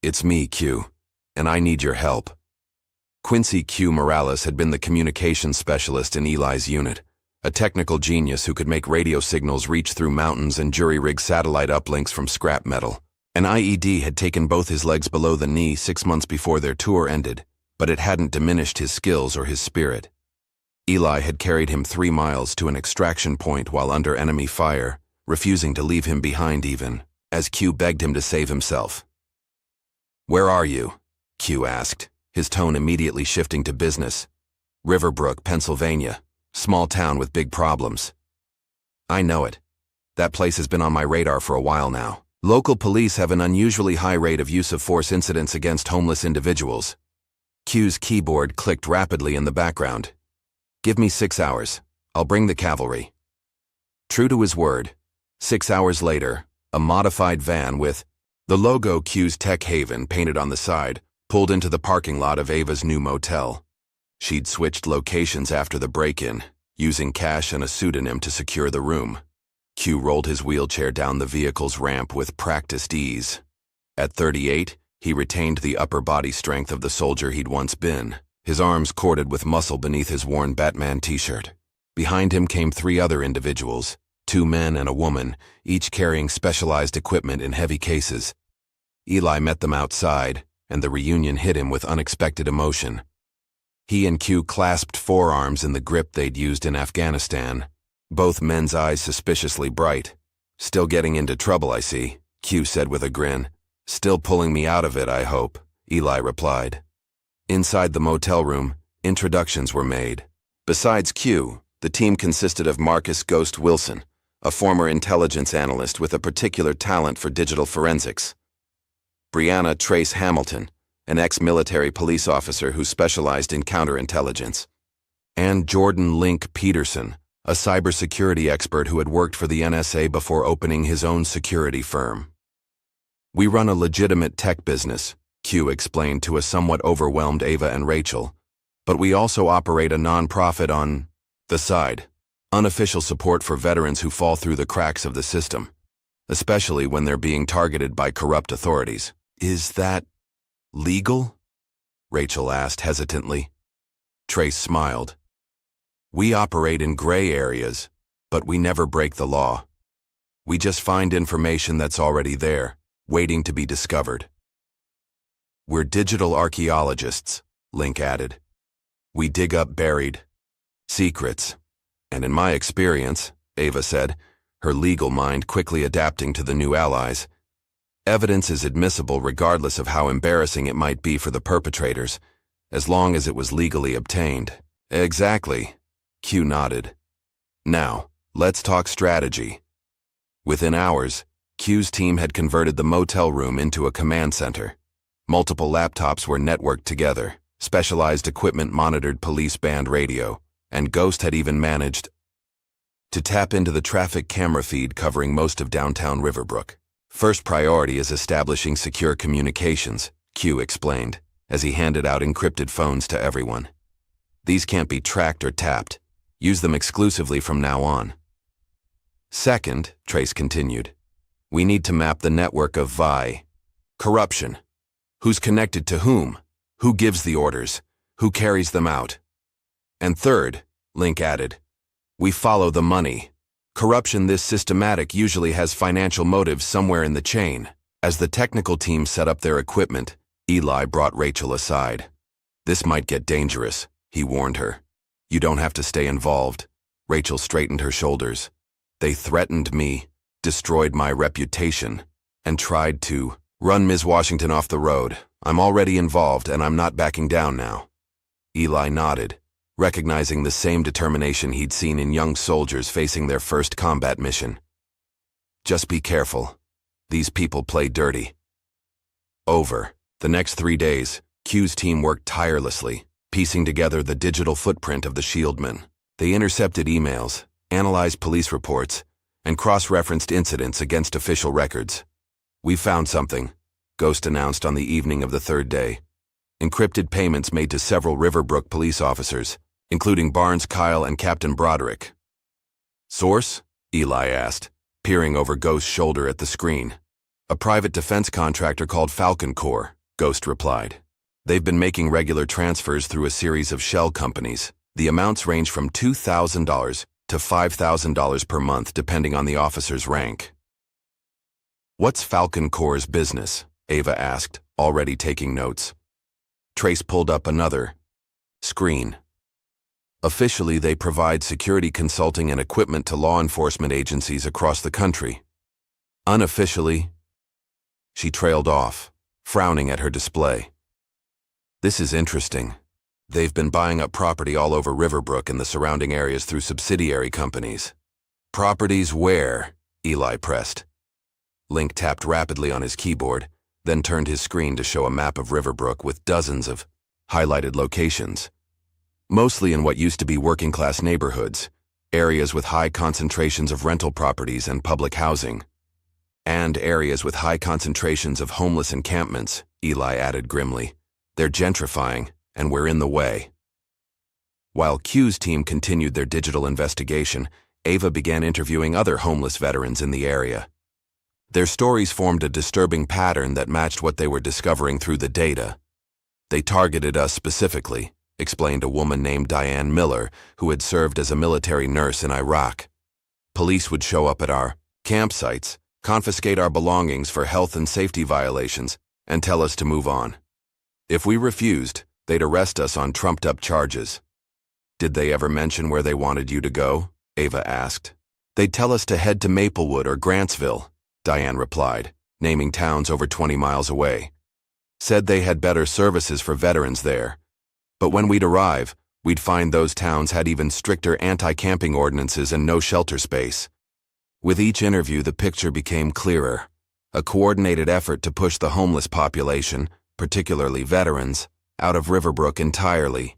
"It's me, Q, and I need your help." Quincy Q. Morales had been the communications specialist in Eli's unit, a technical genius who could make radio signals reach through mountains and jury-rig satellite uplinks from scrap metal. An IED had taken both his legs below the knee 6 months before their tour ended, but it hadn't diminished his skills or his spirit. Eli had carried him 3 miles to an extraction point while under enemy fire, refusing to leave him behind even, as Q begged him to save himself. "Where are you?" Q asked, his tone immediately shifting to business. "Riverbrook, Pennsylvania. Small town with big problems." "I know it. That place has been on my radar for a while now. Local police have an unusually high rate of use of force incidents against homeless individuals." Q's keyboard clicked rapidly in the background. "Give me 6 hours. I'll bring the cavalry." True to his word, 6 hours later, a modified van with the logo Q's Tech Haven painted on the side pulled into the parking lot of Ava's new motel. She'd switched locations after the break-in, using cash and a pseudonym to secure the room. Q rolled his wheelchair down the vehicle's ramp with practiced ease. At 38, he retained the upper body strength of the soldier he'd once been, his arms corded with muscle beneath his worn Batman t-shirt. Behind him came 3 other individuals, 2 men and a woman, each carrying specialized equipment in heavy cases. Eli met them outside, and the reunion hit him with unexpected emotion. He and Q clasped forearms in the grip they'd used in Afghanistan, both men's eyes suspiciously bright. "Still getting into trouble, I see," Q said with a grin. "Still pulling me out of it, I hope," Eli replied. Inside the motel room, introductions were made. Besides Q, the team consisted of Marcus Ghost Wilson, a former intelligence analyst with a particular talent for digital forensics; Brianna Trace Hamilton, an ex-military police officer who specialized in counterintelligence; and Jordan Link Peterson, a cybersecurity expert who had worked for the NSA before opening his own security firm. "We run a legitimate tech business," Q explained to a somewhat overwhelmed Ava and Rachel, "but we also operate a non-profit on the side, unofficial support for veterans who fall through the cracks of the system, especially when they're being targeted by corrupt authorities." "Is that legal?" Rachel asked hesitantly. Trace smiled. "We operate in gray areas, but we never break the law. We just find information that's already there, waiting to be discovered." "We're digital archaeologists," Link added. "We dig up buried secrets. And in my experience," Ava said, her legal mind quickly adapting to the new allies, "evidence is admissible regardless of how embarrassing it might be for the perpetrators, as long as it was legally obtained." "Exactly," Q nodded. "Now, let's talk strategy." Within hours, Q's team had converted the motel room into a command center. Multiple laptops were networked together, specialized equipment monitored police band radio, and Ghost had even managed to tap into the traffic camera feed covering most of downtown Riverbrook. First priority is establishing secure communications, Q explained, as he handed out encrypted phones to everyone. These can't be tracked or tapped. Use them exclusively from now on. Second, Trace continued, we need to map the network of corruption. Who's connected to whom? Who gives the orders? Who carries them out? And third, Link added, we follow the money. Corruption this systematic usually has financial motives somewhere in the chain. As the technical team set up their equipment, Eli brought Rachel aside. This might get dangerous, he warned her. You don't have to stay involved. Rachel straightened her shoulders. They threatened me, destroyed my reputation, and tried to run Ms. Washington off the road. I'm already involved and I'm not backing down now. Eli nodded, recognizing the same determination he'd seen in young soldiers facing their first combat mission. Just be careful. These people play dirty. Over the next 3 days, Q's team worked tirelessly, piecing together the digital footprint of the Shieldmen. They intercepted emails, analyzed police reports, and cross-referenced incidents against official records. We found something, Ghost announced on the evening of the third day. Encrypted payments made to several Riverbrook police officers, including Barnes, Kyle, and Captain Broderick. Source? Eli asked, peering over Ghost's shoulder at the screen. A private defense contractor called Falcon Corps, Ghost replied. They've been making regular transfers through a series of shell companies. The amounts range from $2,000 to $5,000 per month depending on the officer's rank. What's Falcon Corps' business? Ava asked, already taking notes. Trace pulled up another screen. Officially, they provide security consulting and equipment to law enforcement agencies across the country. Unofficially, she trailed off, frowning at her display. This is interesting. They've been buying up property all over Riverbrook and the surrounding areas through subsidiary companies. Properties where? Eli pressed. Link tapped rapidly on his keyboard, then turned his screen to show a map of Riverbrook with dozens of highlighted locations. Mostly in what used to be working-class neighborhoods, areas with high concentrations of rental properties and public housing, and areas with high concentrations of homeless encampments, Eli added grimly. They're gentrifying, and we're in the way. While Q's team continued their digital investigation, Ava began interviewing other homeless veterans in the area. Their stories formed a disturbing pattern that matched what they were discovering through the data. They targeted us specifically, explained a woman named Diane Miller, who had served as a military nurse in Iraq. Police would show up at our campsites, confiscate our belongings for health and safety violations, and tell us to move on. If we refused, they'd arrest us on trumped-up charges. Did they ever mention where they wanted you to go? Ava asked. They'd tell us to head to Maplewood or Grantsville, Diane replied, naming towns over 20 miles away. Said they had better services for veterans there. But when we'd arrive, we'd find those towns had even stricter anti-camping ordinances and no shelter space. With each interview, the picture became clearer. A coordinated effort to push the homeless population, particularly veterans, out of Riverbrook entirely.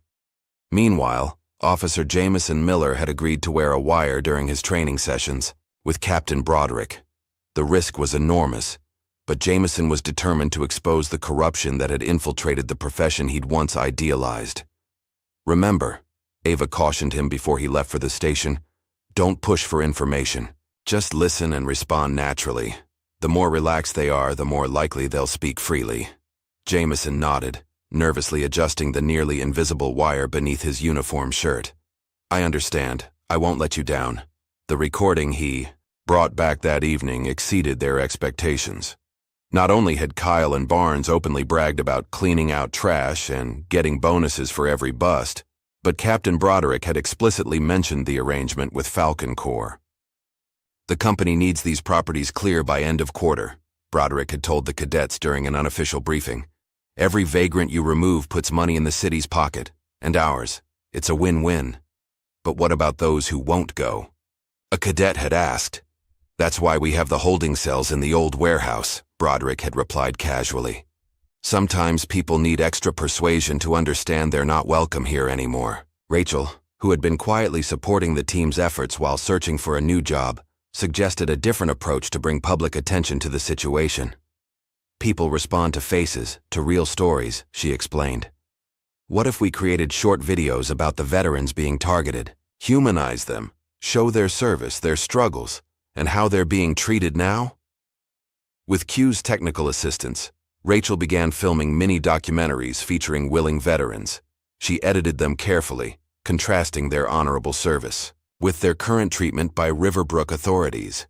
Meanwhile, Officer Jameson Miller had agreed to wear a wire during his training sessions with Captain Broderick. The risk was enormous, but Jameson was determined to expose the corruption that had infiltrated the profession he'd once idealized. Remember, Ava cautioned him before he left for the station, don't push for information. Just listen and respond naturally. The more relaxed they are, the more likely they'll speak freely. Jameson nodded, nervously adjusting the nearly invisible wire beneath his uniform shirt. I understand. I won't let you down. The recording he brought back that evening exceeded their expectations. Not only had Kyle and Barnes openly bragged about cleaning out trash and getting bonuses for every bust, but Captain Broderick had explicitly mentioned the arrangement with Falcon Corps. The company needs these properties clear by end of quarter, Broderick had told the cadets during an unofficial briefing. Every vagrant you remove puts money in the city's pocket, and ours. It's a win-win. But what about those who won't go? A cadet had asked. That's why we have the holding cells in the old warehouse, Broderick had replied casually. Sometimes people need extra persuasion to understand they're not welcome here anymore. Rachel, who had been quietly supporting the team's efforts while searching for a new job, suggested a different approach to bring public attention to the situation. People respond to faces, to real stories, she explained. What if we created short videos about the veterans being targeted, humanize them, show their service, their struggles, and how they're being treated now? With Q's technical assistance, Rachel began filming mini-documentaries featuring willing veterans. She edited them carefully, contrasting their honorable service with their current treatment by Riverbrook authorities.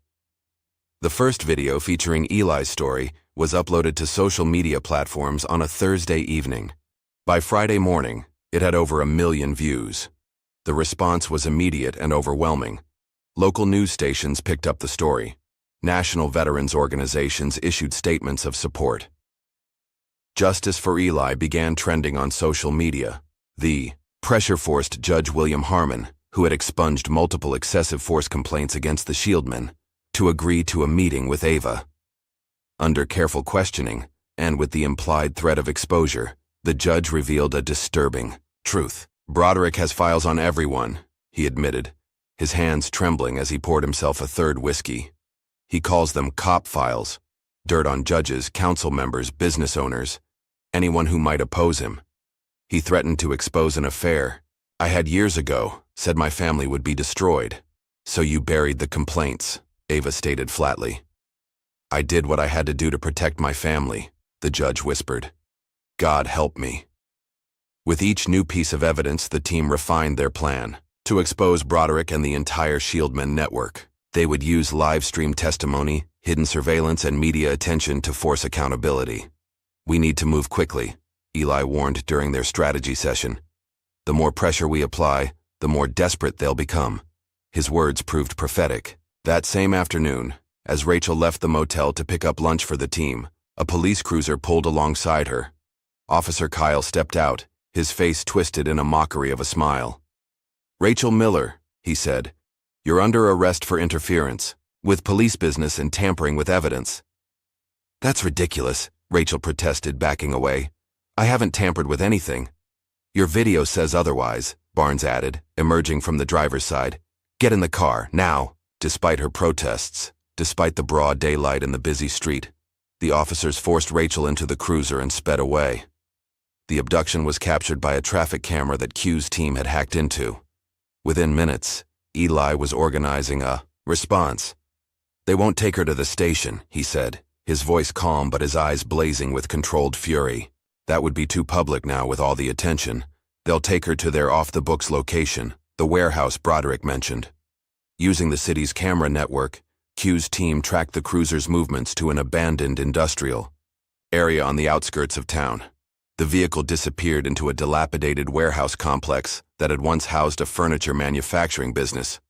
The first video featuring Eli's story was uploaded to social media platforms on a Thursday evening. By Friday morning, it had over 1 million views. The response was immediate and overwhelming. Local news stations picked up the story. National veterans organizations issued statements of support. Justice for Eli began trending on social media. The pressure forced Judge William Harmon, who had expunged multiple excessive force complaints against the Shieldmen, to agree to a meeting with Ava. Under careful questioning, and with the implied threat of exposure, the judge revealed a disturbing truth. Broderick has files on everyone, he admitted, his hands trembling as he poured himself a third whiskey. He calls them cop files, dirt on judges, council members, business owners, anyone who might oppose him. He threatened to expose an affair I had years ago, said my family would be destroyed. So you buried the complaints, Ava stated flatly. I did what I had to do to protect my family, the judge whispered. God help me. With each new piece of evidence, the team refined their plan to expose Broderick and the entire Shieldmen network. They would use live-stream testimony, hidden surveillance, and media attention to force accountability. We need to move quickly, Eli warned during their strategy session. The more pressure we apply, the more desperate they'll become. His words proved prophetic. That same afternoon, as Rachel left the motel to pick up lunch for the team, a police cruiser pulled alongside her. Officer Kyle stepped out, his face twisted in a mockery of a smile. Rachel Miller, he said, you're under arrest for interference with police business and tampering with evidence. That's ridiculous, Rachel protested, backing away. I haven't tampered with anything. Your video says otherwise, Barnes added, emerging from the driver's side. Get in the car, now. Despite her protests, despite the broad daylight and the busy street, the officers forced Rachel into the cruiser and sped away. The abduction was captured by a traffic camera that Q's team had hacked into. Within minutes, Eli was organizing a response. They won't take her to the station, he said, his voice calm but his eyes blazing with controlled fury. That would be too public now with all the attention. They'll take her to their off-the-books location, the warehouse Broderick mentioned. Using the city's camera network, Q's team tracked the cruiser's movements to an abandoned industrial area on the outskirts of town. The vehicle disappeared into a dilapidated warehouse complex that had once housed a furniture manufacturing business.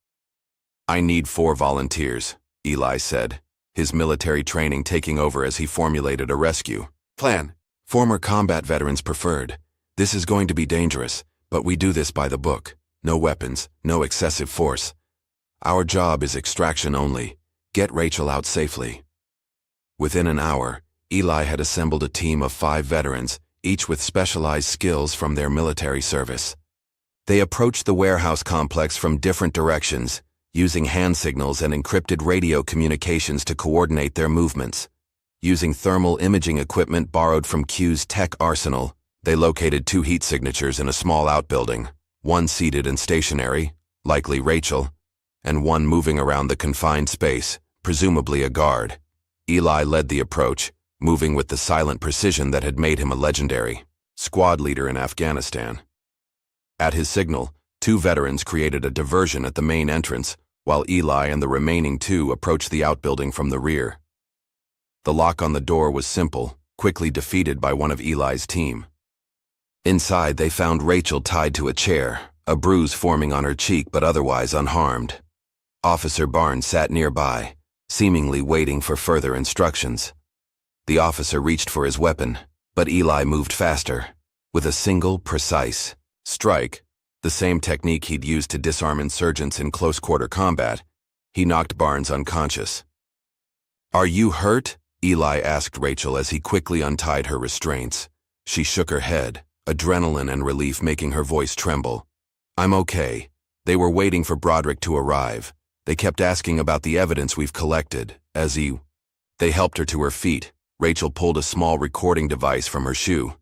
I need 4 volunteers, Eli said, his military training taking over as he formulated a rescue plan. Former combat veterans preferred. This is going to be dangerous, but we do this by the book. No weapons, no excessive force. Our job is extraction only. Get Rachel out safely. Within an hour, Eli had assembled a team of 5 veterans, each with specialized skills from their military service. They approached the warehouse complex from different directions, using hand signals and encrypted radio communications to coordinate their movements. Using thermal imaging equipment borrowed from Q's tech arsenal, they located 2 heat signatures in a small outbuilding, one seated and stationary, likely Rachel, and one moving around the confined space, presumably a guard. Eli led the approach, moving with the silent precision that had made him a legendary squad leader in Afghanistan. At his signal, 2 veterans created a diversion at the main entrance, while Eli and the remaining 2 approached the outbuilding from the rear. The lock on the door was simple, quickly defeated by one of Eli's team. Inside, they found Rachel tied to a chair, a bruise forming on her cheek but otherwise unharmed. Officer Barnes sat nearby, seemingly waiting for further instructions. The officer reached for his weapon, but Eli moved faster. With a single, precise strike, the same technique he'd used to disarm insurgents in close-quarter combat, he knocked Barnes unconscious. Are you hurt? Eli asked Rachel as he quickly untied her restraints. She shook her head, adrenaline and relief making her voice tremble. I'm okay. They were waiting for Broderick to arrive. They kept asking about the evidence we've collected, They helped her to her feet. Rachel pulled a small recording device from her shoe.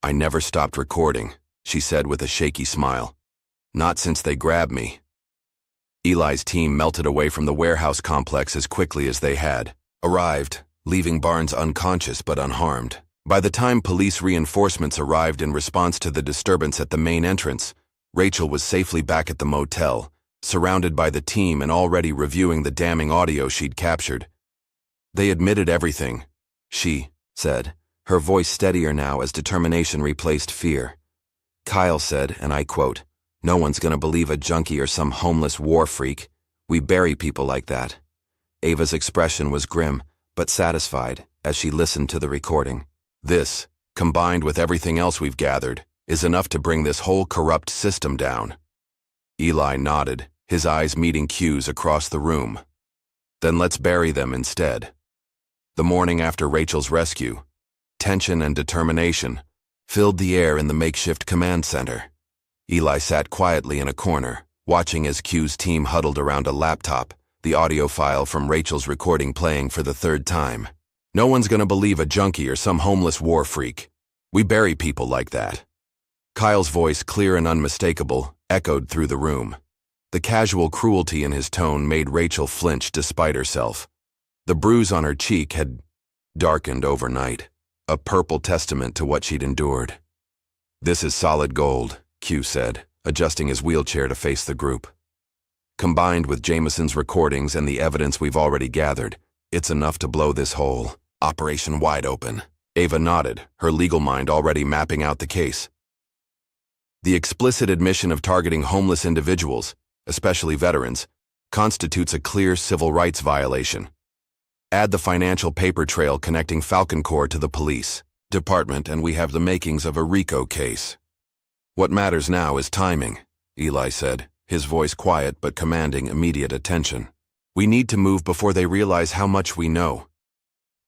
I never stopped recording, she said with a shaky smile. Not since they grabbed me. Eli's team melted away from the warehouse complex as quickly as they had arrived, leaving Barnes unconscious but unharmed. By the time police reinforcements arrived in response to the disturbance at the main entrance, Rachel was safely back at the motel, surrounded by the team and already reviewing the damning audio she'd captured. They admitted everything, she said, her voice steadier now as determination replaced fear. Kyle said, and I quote, "No one's gonna believe a junkie or some homeless war freak. We bury people like that." Ava's expression was grim, but satisfied, as she listened to the recording. This, combined with everything else we've gathered, is enough to bring this whole corrupt system down. Eli nodded, his eyes meeting Q's across the room. Then let's bury them instead. The morning after Rachel's rescue, tension and determination filled the air in the makeshift command center. Eli sat quietly in a corner, watching as Q's team huddled around a laptop, the audio file from Rachel's recording playing for the third time. No one's gonna believe a junkie or some homeless war freak. We bury people like that. Kyle's voice, clear and unmistakable, echoed through the room. The casual cruelty in his tone made Rachel flinch despite herself. The bruise on her cheek had darkened overnight, a purple testament to what she'd endured. This is solid gold, Q said, adjusting his wheelchair to face the group. Combined with Jameson's recordings and the evidence we've already gathered, it's enough to blow this whole operation wide open. Ava nodded, her legal mind already mapping out the case. The explicit admission of targeting homeless individuals, especially veterans, constitutes a clear civil rights violation. Add the financial paper trail connecting Falcon Corps to the police department and we have the makings of a RICO case. What matters now is timing, Eli said, his voice quiet but commanding immediate attention. We need to move before they realize how much we know.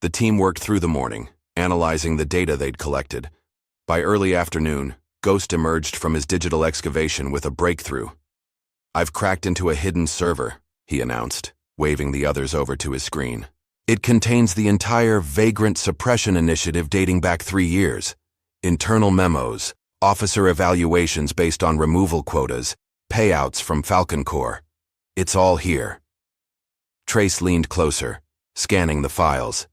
The team worked through the morning, analyzing the data they'd collected. By early afternoon, Ghost emerged from his digital excavation with a breakthrough. I've cracked into a hidden server, he announced, waving the others over to his screen. It contains the entire vagrant suppression initiative dating back 3 years. Internal memos, officer evaluations based on removal quotas, payouts from Falcon Corps. It's all here. Trace leaned closer, scanning the files.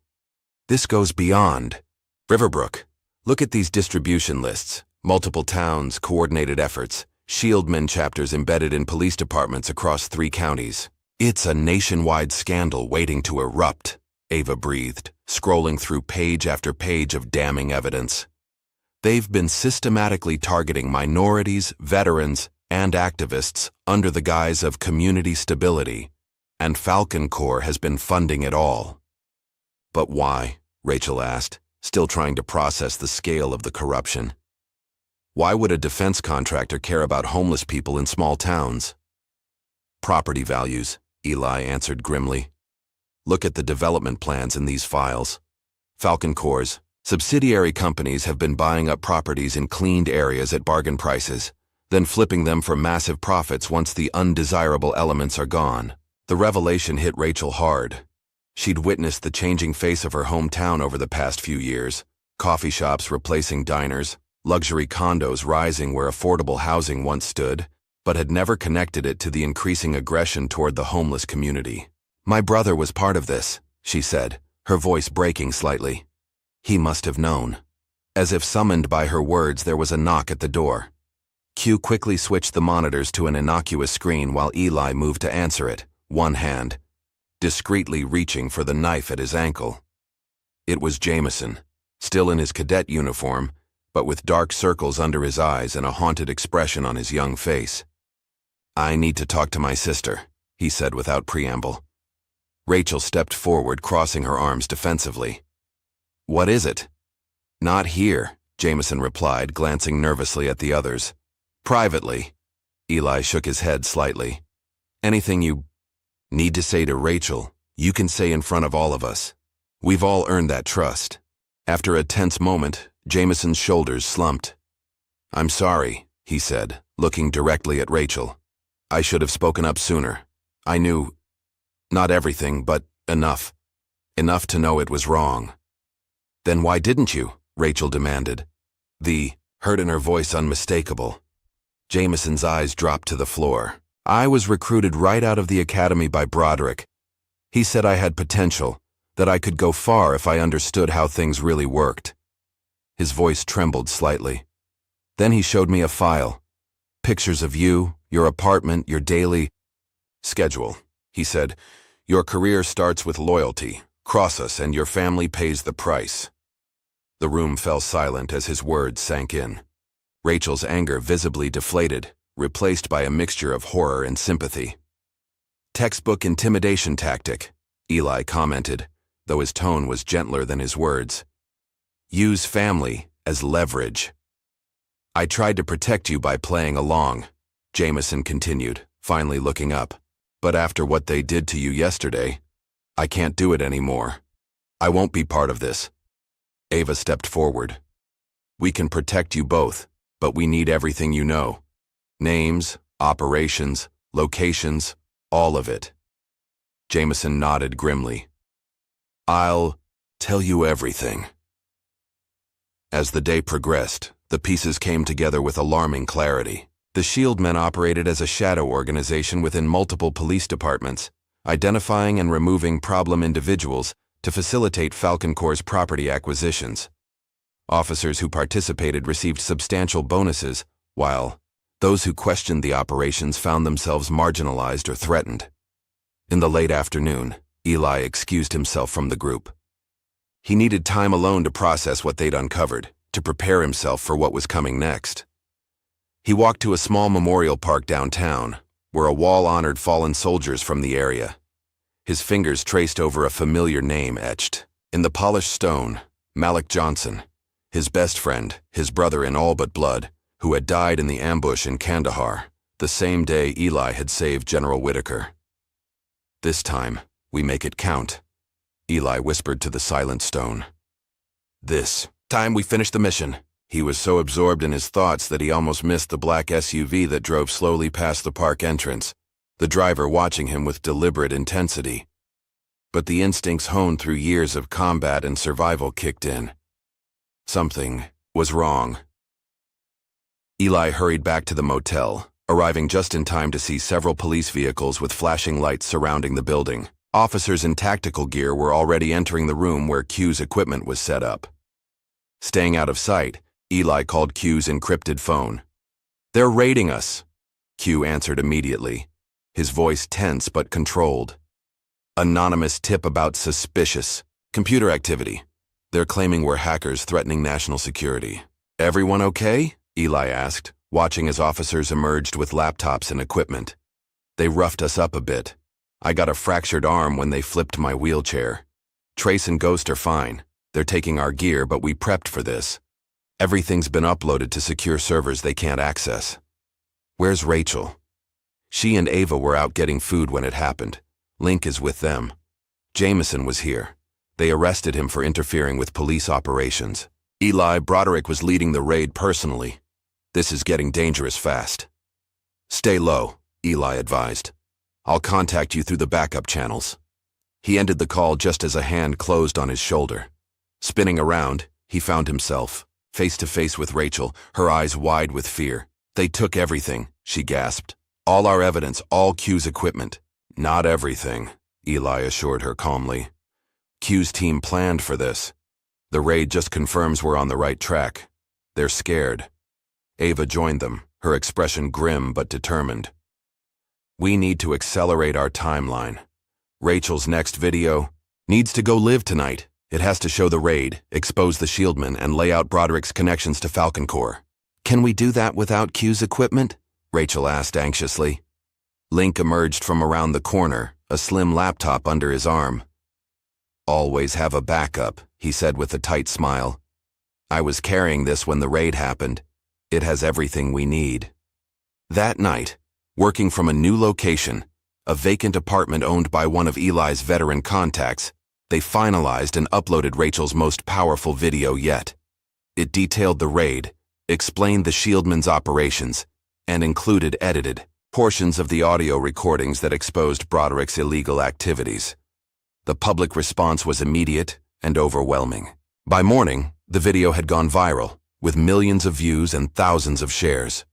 This goes beyond. Riverbrook, look at these distribution lists. Multiple towns, coordinated efforts, Shieldmen chapters embedded in police departments across 3 counties. It's a nationwide scandal waiting to erupt, Ava breathed, scrolling through page after page of damning evidence. They've been systematically targeting minorities, veterans, and activists under the guise of community stability, and Falcon Corps has been funding it all. But why? Rachel asked, still trying to process the scale of the corruption. Why would a defense contractor care about homeless people in small towns? Property values, Eli answered grimly. Look at the development plans in these files. Falcon Corps' subsidiary companies have been buying up properties in cleaned areas at bargain prices, then flipping them for massive profits once the undesirable elements are gone. The revelation hit Rachel hard. She'd witnessed the changing face of her hometown over the past few years, coffee shops replacing diners, luxury condos rising where affordable housing once stood, but had never connected it to the increasing aggression toward the homeless community. My brother was part of this, she said, her voice breaking slightly. He must have known. As if summoned by her words, there was a knock at the door. Q quickly switched the monitors to an innocuous screen while Eli moved to answer it, one hand, discreetly reaching for the knife at his ankle. It was Jameson, still in his cadet uniform, but with dark circles under his eyes and a haunted expression on his young face. I need to talk to my sister, he said without preamble. Rachel stepped forward, crossing her arms defensively. What is it? Not here, Jameson replied, glancing nervously at the others. Privately. Eli shook his head slightly. Anything you need to say to Rachel, you can say in front of all of us. We've all earned that trust. After a tense moment, Jameson's shoulders slumped. I'm sorry, he said, looking directly at Rachel. I should have spoken up sooner. I knew, not everything, but enough. Enough to know it was wrong. Then why didn't you? Rachel demanded. The hurt in her voice unmistakable. Jameson's eyes dropped to the floor. I was recruited right out of the academy by Broderick. He said I had potential, that I could go far if I understood how things really worked. His voice trembled slightly. Then he showed me a file. Pictures of you, your apartment, your daily schedule. He said, "Your career starts with loyalty. Cross us and your family pays the price." The room fell silent as his words sank in. Rachel's anger visibly deflated, replaced by a mixture of horror and sympathy. "Textbook intimidation tactic," Eli commented, though his tone was gentler than his words. "Use family as leverage." "I tried to protect you by playing along," Jameson continued, finally looking up. "But after what they did to you yesterday, I can't do it anymore. I won't be part of this." Ava stepped forward. "We can protect you both, but we need everything you know. Names, operations, locations, all of it." Jameson nodded grimly. "I'll tell you everything." As the day progressed, the pieces came together with alarming clarity. The SHIELD men operated as a shadow organization within multiple police departments, identifying and removing problem individuals to facilitate Falcon Corps' property acquisitions. Officers who participated received substantial bonuses, while those who questioned the operations found themselves marginalized or threatened. In the late afternoon, Eli excused himself from the group. He needed time alone to process what they'd uncovered, to prepare himself for what was coming next. He walked to a small memorial park downtown, where a wall honored fallen soldiers from the area. His fingers traced over a familiar name etched in the polished stone: Malik Johnson, his best friend, his brother in all but blood, who had died in the ambush in Kandahar, the same day Eli had saved General Whitaker. "This time, we make it count," Eli whispered to the silent stone. "This time we finish the mission." He was so absorbed in his thoughts that he almost missed the black SUV that drove slowly past the park entrance, the driver watching him with deliberate intensity. But the instincts honed through years of combat and survival kicked in. Something was wrong. Eli hurried back to the motel, arriving just in time to see several police vehicles with flashing lights surrounding the building. Officers in tactical gear were already entering the room where Q's equipment was set up. Staying out of sight, Eli called Q's encrypted phone. "They're raiding us," Q answered immediately, his voice tense but controlled. "Anonymous tip about suspicious computer activity. They're claiming we're hackers threatening national security." "Everyone okay?" Eli asked, watching as officers emerged with laptops and equipment. "They roughed us up a bit. I got a fractured arm when they flipped my wheelchair. Trace and Ghost are fine. They're taking our gear, but we prepped for this. Everything's been uploaded to secure servers they can't access." "Where's Rachel?" "She and Ava were out getting food when it happened. Link is with them. Jameson was here. They arrested him for interfering with police operations. Eli Broderick was leading the raid personally. This is getting dangerous fast." "Stay low," Eli advised. "I'll contact you through the backup channels." He ended the call just as a hand closed on his shoulder. Spinning around, he found himself face to face with Rachel, her eyes wide with fear. "They took everything," she gasped. "All our evidence, all Q's equipment." "Not everything," Eli assured her calmly. "Q's team planned for this. The raid just confirms we're on the right track. They're scared." Ava joined them, her expression grim but determined. "We need to accelerate our timeline. Rachel's next video needs to go live tonight. It has to show the raid, expose the Shieldmen, and lay out Broderick's connections to Falcon Corps." "Can we do that without Q's equipment?" Rachel asked anxiously. Link emerged from around the corner, a slim laptop under his arm. "Always have a backup," he said with a tight smile. "I was carrying this when the raid happened. It has everything we need." That night, working from a new location, a vacant apartment owned by one of Eli's veteran contacts, they finalized and uploaded Rachel's most powerful video yet. It detailed the raid, explained the Shieldmen's operations, and included edited, portions of the audio recordings that exposed Broderick's illegal activities. The public response was immediate and overwhelming. By morning, the video had gone viral, with millions of views and thousands of shares.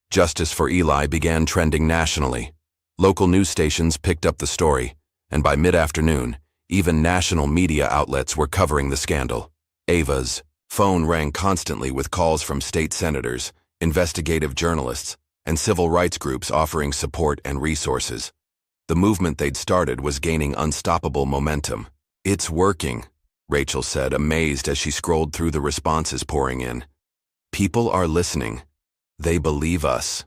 Justice for Eli began trending nationally. Local news stations picked up the story, and by mid-afternoon, even national media outlets were covering the scandal. Ava's phone rang constantly with calls from state senators, investigative journalists, and civil rights groups offering support and resources. The movement they'd started was gaining unstoppable momentum. "It's working," Rachel said, amazed as she scrolled through the responses pouring in. "People are listening. They believe us."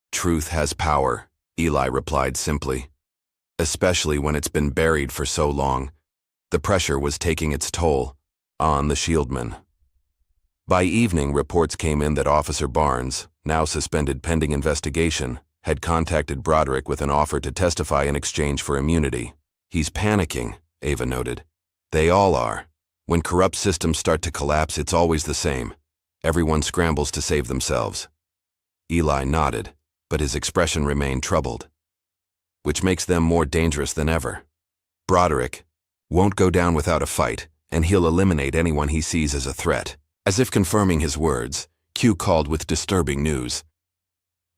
"Truth has power," Eli replied simply. "Especially when it's been buried for so long." The pressure was taking its toll on the Shieldmen. By evening, reports came in that Officer Barnes, now suspended pending investigation, had contacted Broderick with an offer to testify in exchange for immunity. "He's panicking," Ava noted. "They all are. When corrupt systems start to collapse, it's always the same. Everyone scrambles to save themselves." Eli nodded, but his expression remained troubled. "Which makes them more dangerous than ever. Broderick won't go down without a fight, and he'll eliminate anyone he sees as a threat." As if confirming his words, Q called with disturbing news.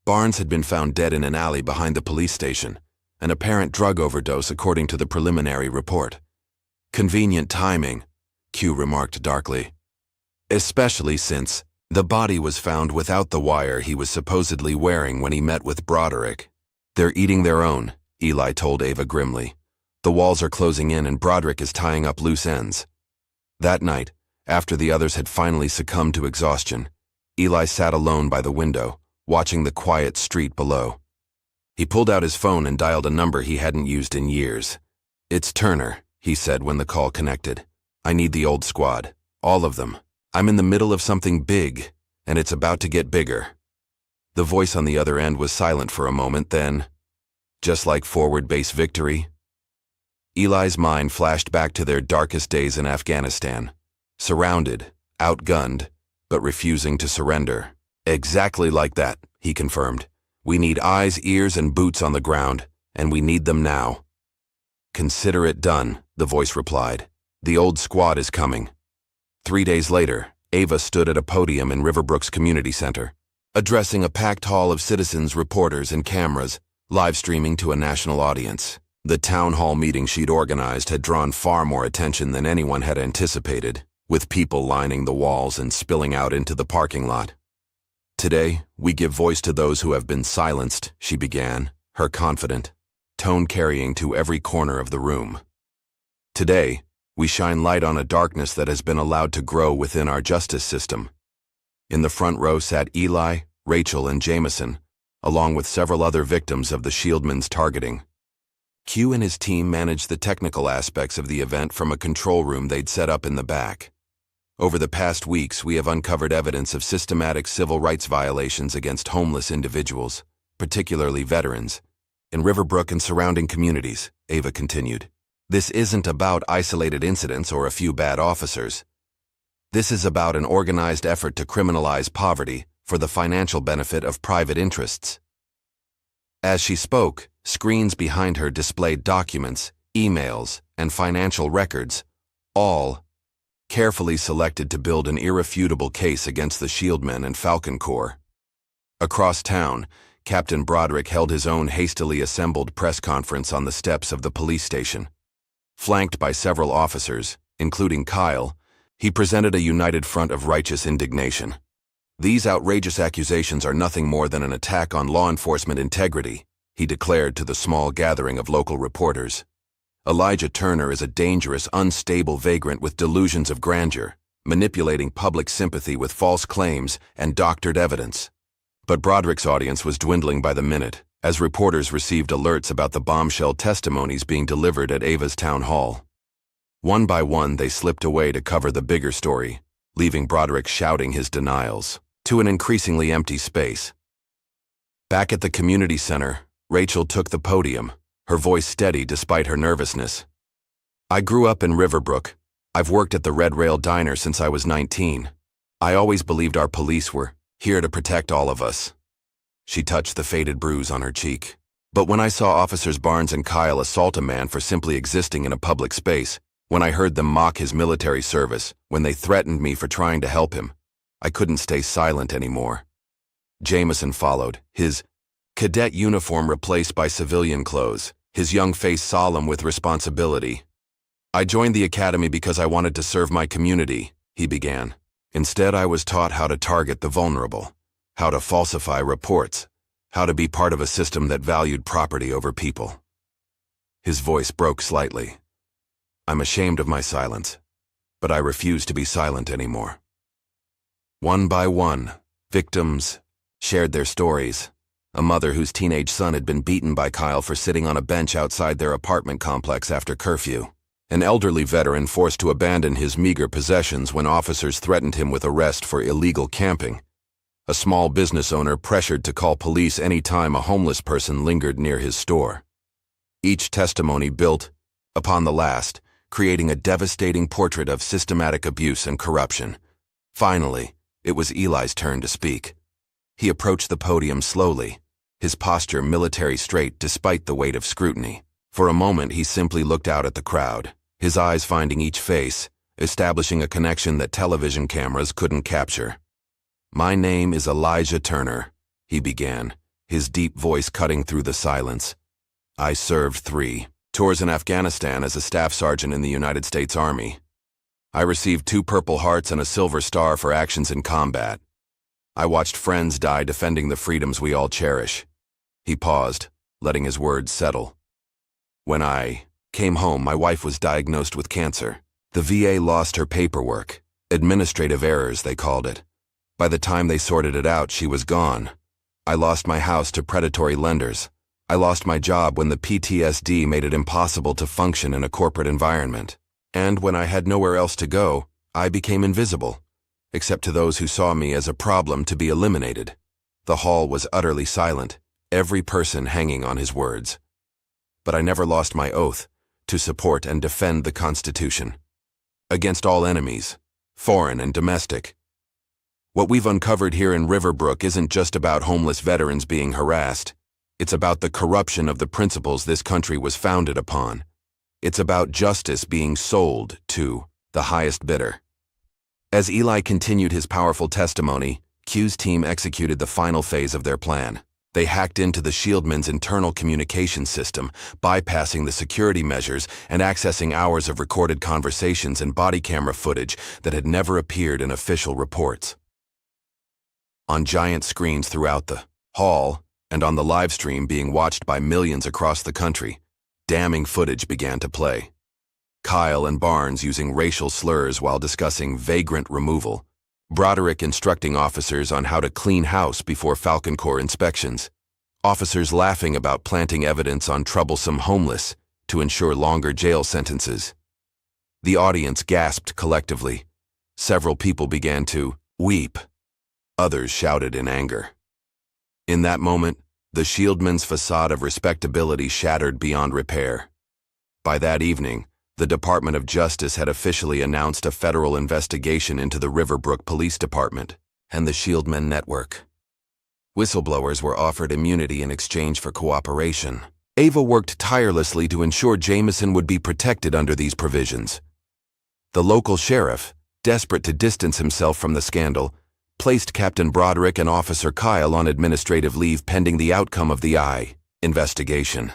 Barnes had been found dead in an alley behind the police station, an apparent drug overdose according to the preliminary report. "Convenient timing," Q remarked darkly. "Especially since the body was found without the wire he was supposedly wearing when he met with Broderick." "They're eating their own," Eli told Ava grimly. "The walls are closing in and Broderick is tying up loose ends." That night, after the others had finally succumbed to exhaustion, Eli sat alone by the window, watching the quiet street below. He pulled out his phone and dialed a number he hadn't used in years. "It's Turner," he said when the call connected. "I need the old squad. All of them. I'm in the middle of something big, and it's about to get bigger." The voice on the other end was silent for a moment, then, "Just like forward base victory?" Eli's mind flashed back to their darkest days in Afghanistan. Surrounded, outgunned, but refusing to surrender. "Exactly like that," he confirmed. "We need eyes, ears, and boots on the ground, and we need them now." "Consider it done," the voice replied. "The old squad is coming." 3 days later, Ava stood at a podium in Riverbrook's community center, addressing a packed hall of citizens, reporters, and cameras, live streaming to a national audience. The town hall meeting she'd organized had drawn far more attention than anyone had anticipated, with people lining the walls and spilling out into the parking lot. "Today, we give voice to those who have been silenced," she began, her confident tone carrying to every corner of the room. "Today, we shine light on a darkness that has been allowed to grow within our justice system." In the front row sat Eli, Rachel, and Jameson, along with several other victims of the Shieldmen's targeting. Q and his team managed the technical aspects of the event from a control room they'd set up in the back. Over the past weeks, we have uncovered evidence of systematic civil rights violations against homeless individuals, particularly veterans, in Riverbrook and surrounding communities, Ava continued. "This isn't about isolated incidents or a few bad officers. This is about an organized effort to criminalize poverty for the financial benefit of private interests." As she spoke, screens behind her displayed documents, emails, and financial records, all carefully selected to build an irrefutable case against the Shieldmen and Falcon Corps. Across town, Captain Broderick held his own hastily assembled press conference on the steps of the police station. Flanked by several officers, including Kyle, he presented a united front of righteous indignation. "These outrageous accusations are nothing more than an attack on law enforcement integrity," he declared to the small gathering of local reporters. "Elijah Turner is a dangerous, unstable vagrant with delusions of grandeur, manipulating public sympathy with false claims and doctored evidence." But Broderick's audience was dwindling by the minute, as reporters received alerts about the bombshell testimonies being delivered at Ava's town hall. One by one, they slipped away to cover the bigger story, leaving Broderick shouting his denials to an increasingly empty space. Back at the community center, Rachel took the podium, her voice steady despite her nervousness. "I grew up in Riverbrook. I've worked at the Red Rail Diner since I was 19. I always believed our police were here to protect all of us." She touched the faded bruise on her cheek. But when I saw Officers Barnes and Kyle assault a man for simply existing in a public space, when I heard them mock his military service, when they threatened me for trying to help him, I couldn't stay silent anymore. Jameson followed, his cadet uniform replaced by civilian clothes, his young face solemn with responsibility. I joined the academy because I wanted to serve my community, he began. Instead, I was taught how to target the vulnerable, how to falsify reports, how to be part of a system that valued property over people. His voice broke slightly. I'm ashamed of my silence, but I refuse to be silent anymore. One by one, victims shared their stories. A mother whose teenage son had been beaten by Kyle for sitting on a bench outside their apartment complex after curfew. An elderly veteran forced to abandon his meager possessions when officers threatened him with arrest for illegal camping. A small business owner pressured to call police any time a homeless person lingered near his store. Each testimony built upon the last, creating a devastating portrait of systematic abuse and corruption. Finally, it was Eli's turn to speak. He approached the podium slowly, his posture military straight despite the weight of scrutiny. For a moment, he simply looked out at the crowd, his eyes finding each face, establishing a connection that television cameras couldn't capture. My name is Elijah Turner, he began, his deep voice cutting through the silence. I served 3 tours in Afghanistan as a staff sergeant in the United States Army. I received 2 Purple Hearts and a Silver Star for actions in combat. I watched friends die defending the freedoms we all cherish. He paused, letting his words settle. When I came home, my wife was diagnosed with cancer. The VA lost her paperwork. Administrative errors, they called it. By the time they sorted it out, she was gone. I lost my house to predatory lenders. I lost my job when the PTSD made it impossible to function in a corporate environment. And when I had nowhere else to go, I became invisible, except to those who saw me as a problem to be eliminated. The hall was utterly silent, every person hanging on his words. But I never lost my oath to support and defend the Constitution. Against all enemies, foreign and domestic. What we've uncovered here in Riverbrook isn't just about homeless veterans being harassed. It's about the corruption of the principles this country was founded upon. It's about justice being sold to the highest bidder. As Eli continued his powerful testimony, Q's team executed the final phase of their plan. They hacked into the Shieldmen's internal communication system, bypassing the security measures and accessing hours of recorded conversations and body camera footage that had never appeared in official reports. On giant screens throughout the hall, and on the live stream being watched by millions across the country, damning footage began to play. Kyle and Barnes using racial slurs while discussing vagrant removal, Broderick instructing officers on how to clean house before Falcon Corps inspections, officers laughing about planting evidence on troublesome homeless to ensure longer jail sentences. The audience gasped collectively. Several people began to weep. Others shouted in anger. In that moment, the Shieldmen's facade of respectability shattered beyond repair. By that evening, the Department of Justice had officially announced a federal investigation into the Riverbrook Police Department and the Shieldmen Network. Whistleblowers were offered immunity in exchange for cooperation. Ava worked tirelessly to ensure Jameson would be protected under these provisions. The local sheriff, desperate to distance himself from the scandal, placed Captain Broderick and Officer Kyle on administrative leave pending the outcome of the investigation.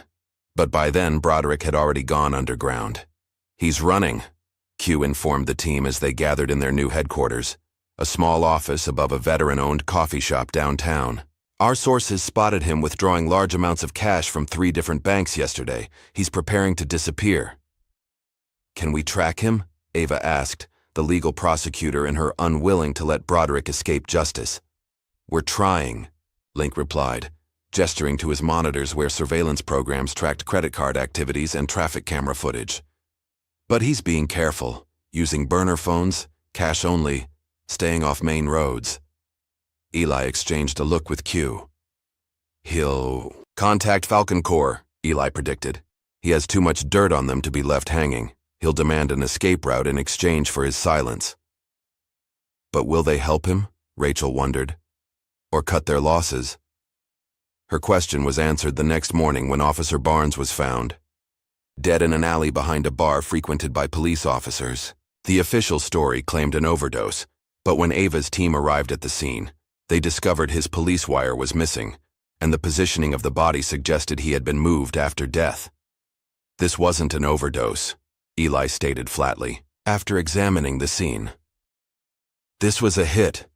But by then, Broderick had already gone underground. He's running, Q informed the team as they gathered in their new headquarters, a small office above a veteran-owned coffee shop downtown. Our sources spotted him withdrawing large amounts of cash from 3 different banks yesterday. He's preparing to disappear. Can we track him? Ava asked, the legal prosecutor and her unwilling to let Broderick escape justice. We're trying, Link replied, gesturing to his monitors where surveillance programs tracked credit card activities and traffic camera footage. But he's being careful, using burner phones, cash only, staying off main roads. Eli exchanged a look with Q. He'll contact Falcon Corps, Eli predicted. He has too much dirt on them to be left hanging. He'll demand an escape route in exchange for his silence. But will they help him? Rachel wondered. Or cut their losses? Her question was answered the next morning when Officer Barnes was found, dead in an alley behind a bar frequented by police officers. The official story claimed an overdose, but when Ava's team arrived at the scene, they discovered his police wire was missing, and the positioning of the body suggested he had been moved after death. This wasn't an overdose, Eli stated flatly, after examining the scene. This was a hit.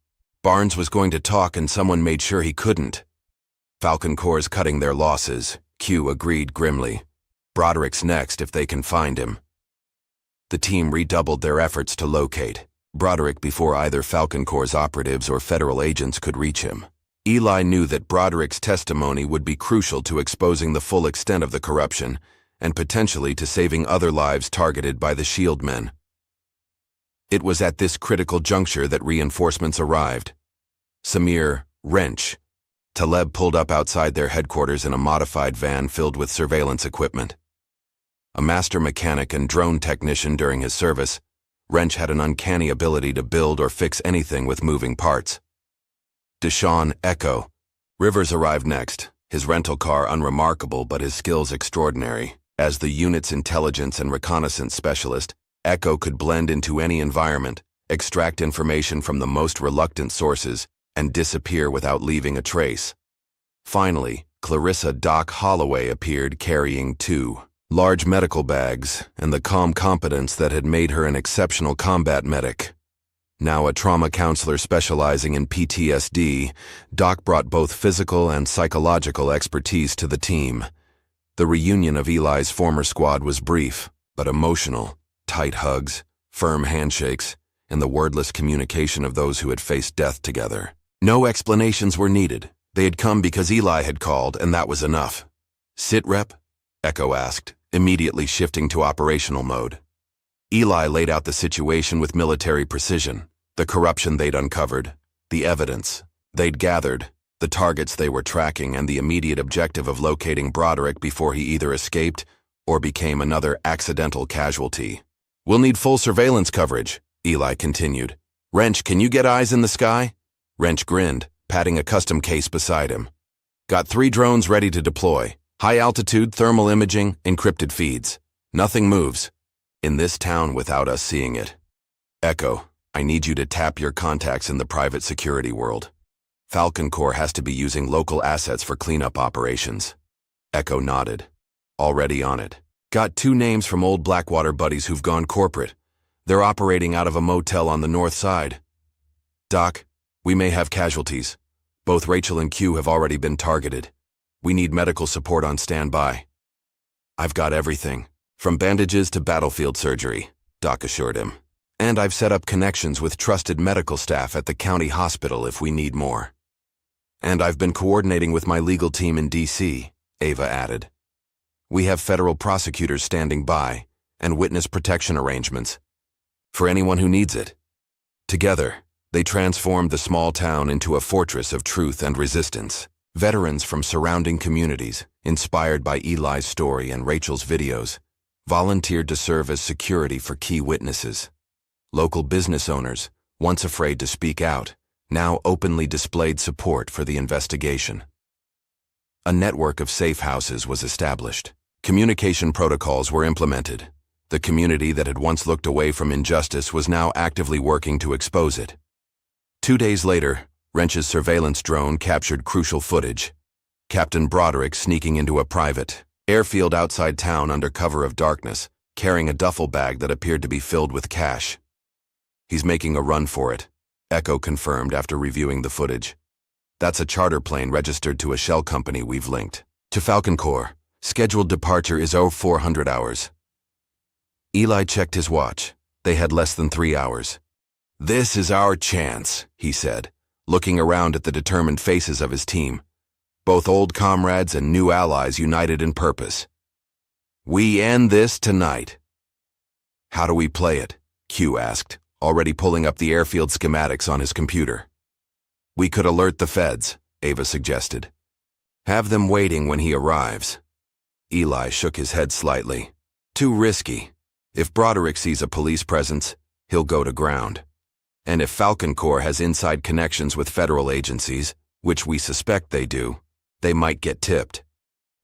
Barnes was going to talk and someone made sure he couldn't. Falcon Corps cutting their losses, Q agreed grimly. Broderick's next if they can find him. The team redoubled their efforts to locate Broderick before either Falcon Corps operatives or federal agents could reach him. Eli knew that Broderick's testimony would be crucial to exposing the full extent of the corruption and potentially to saving other lives targeted by the Shield men. It was at this critical juncture that reinforcements arrived. Samir, Wrench, Taleb pulled up outside their headquarters in a modified van filled with surveillance equipment. A master mechanic and drone technician during his service, Wrench had an uncanny ability to build or fix anything with moving parts. Deshaun, Echo. Rivers arrived next, his rental car unremarkable but his skills extraordinary. As the unit's intelligence and reconnaissance specialist, Echo could blend into any environment, extract information from the most reluctant sources, and disappear without leaving a trace. Finally, Clarissa Doc Holloway appeared carrying 2 large medical bags and the calm competence that had made her an exceptional combat medic. Now a trauma counselor specializing in PTSD, Doc brought both physical and psychological expertise to the team. The reunion of Eli's former squad was brief, but emotional. Tight hugs, firm handshakes, and the wordless communication of those who had faced death together. No explanations were needed. They had come because Eli had called, and that was enough. "Sit, Rep?" Echo asked, immediately shifting to operational mode. Eli laid out the situation with military precision. The corruption they'd uncovered, the evidence they'd gathered, the targets they were tracking, and the immediate objective of locating Broderick before he either escaped or became another accidental casualty. "We'll need full surveillance coverage," Eli continued. "Wrench, can you get eyes in the sky?" Wrench grinned, patting a custom case beside him. "Got 3 drones ready to deploy. High-altitude thermal imaging, encrypted feeds. Nothing moves in this town without us seeing it. Echo, I need you to tap your contacts in the private security world. Falcon Corps has to be using local assets for cleanup operations." Echo nodded. "Already on it. Got 2 names from old Blackwater buddies who've gone corporate. They're operating out of a motel on the north side. Doc, we may have casualties. Both Rachel and Q have already been targeted. We need medical support on standby." "I've got everything, from bandages to battlefield surgery," Doc assured him. "And I've set up connections with trusted medical staff at the county hospital if we need more." "And I've been coordinating with my legal team in D.C., Ava added. "We have federal prosecutors standing by, and witness protection arrangements. For anyone who needs it." Together, they transformed the small town into a fortress of truth and resistance. Veterans from surrounding communities, inspired by Eli's story and Rachel's videos, volunteered to serve as security for key witnesses. Local business owners, once afraid to speak out, now openly displayed support for the investigation. A network of safe houses was established. Communication protocols were implemented. The community that had once looked away from injustice was now actively working to expose it. 2 days later, Wrench's surveillance drone captured crucial footage. Captain Broderick sneaking into a private airfield outside town under cover of darkness, carrying a duffel bag that appeared to be filled with cash. "He's making a run for it," Echo confirmed after reviewing the footage. "That's a charter plane registered to a shell company we've linked. To Falcon Corps, scheduled departure is 0400 hours. Eli checked his watch. They had less than 3 hours. "This is our chance," he said, looking around at the determined faces of his team. Both old comrades and new allies united in purpose. "We end this tonight." "How do we play it?" Q asked, already pulling up the airfield schematics on his computer. "We could alert the feds," Ava suggested. "Have them waiting when he arrives." Eli shook his head slightly. "Too risky. If Broderick sees a police presence, he'll go to ground. And if Falcon Corps has inside connections with federal agencies, which we suspect they do, They might get tipped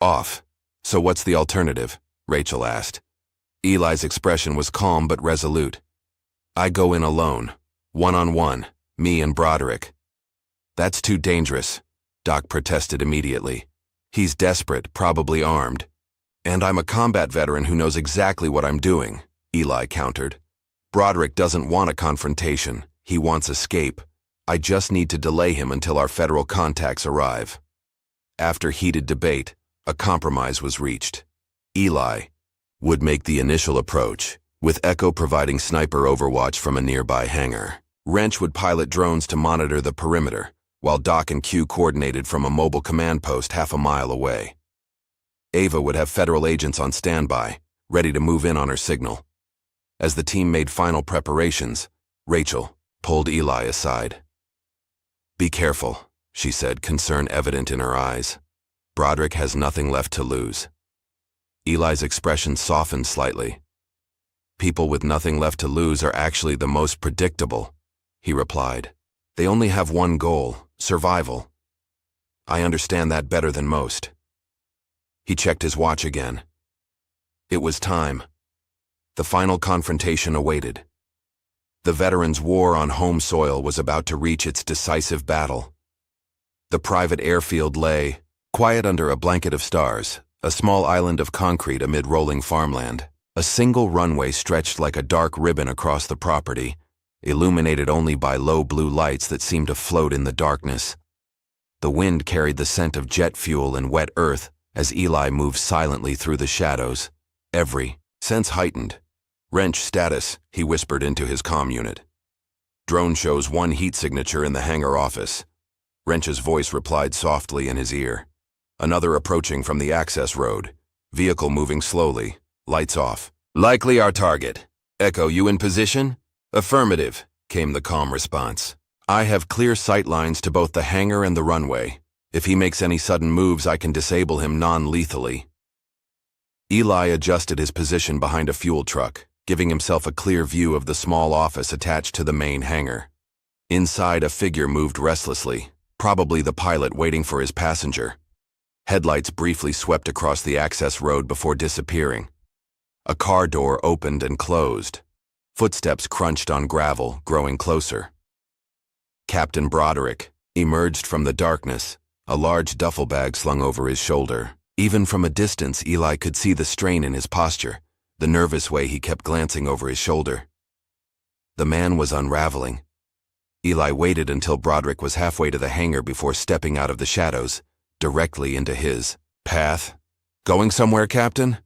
off. So what's the alternative? Rachel asked. Eli's expression was calm but resolute. I go in alone, one-on-one, me and Broderick. That's too dangerous, Doc protested immediately. He's desperate, probably armed. And I'm a combat veteran who knows exactly what I'm doing, Eli countered. Broderick doesn't want a confrontation. He wants escape. I just need to delay him until our federal contacts arrive. After heated debate, a compromise was reached. Eli would make the initial approach, with Echo providing sniper overwatch from a nearby hangar. Wrench would pilot drones to monitor the perimeter, while Doc and Q coordinated from a mobile command post half a mile away. Ava would have federal agents on standby, ready to move in on her signal. As the team made final preparations, Rachel pulled Eli aside. Be careful, she said, concern evident in her eyes. Broderick has nothing left to lose. Eli's expression softened slightly. People with nothing left to lose are actually the most predictable, he replied. They only have one goal, survival. I understand that better than most. He checked his watch again. It was time. The final confrontation awaited. The veterans' war on home soil was about to reach its decisive battle. The private airfield lay, quiet under a blanket of stars, a small island of concrete amid rolling farmland. A single runway stretched like a dark ribbon across the property, illuminated only by low blue lights that seemed to float in the darkness. The wind carried the scent of jet fuel and wet earth as Eli moved silently through the shadows, every sense heightened. Wrench status, he whispered into his comm unit. Drone shows one heat signature in the hangar office. Wrench's voice replied softly in his ear. Another approaching from the access road. Vehicle moving slowly, lights off. Likely our target. Echo, you in position? Affirmative, came the calm response. I have clear sight lines to both the hangar and the runway. If he makes any sudden moves, I can disable him non-lethally. Eli adjusted his position behind a fuel truck, giving himself a clear view of the small office attached to the main hangar. Inside, a figure moved restlessly, probably the pilot waiting for his passenger. Headlights briefly swept across the access road before disappearing. A car door opened and closed. Footsteps crunched on gravel, growing closer. Captain Broderick emerged from the darkness, a large duffel bag slung over his shoulder. Even from a distance, Eli could see the strain in his posture, the nervous way he kept glancing over his shoulder. The man was unraveling. Eli waited until Broderick was halfway to the hangar before stepping out of the shadows, directly into his path. Going somewhere, Captain?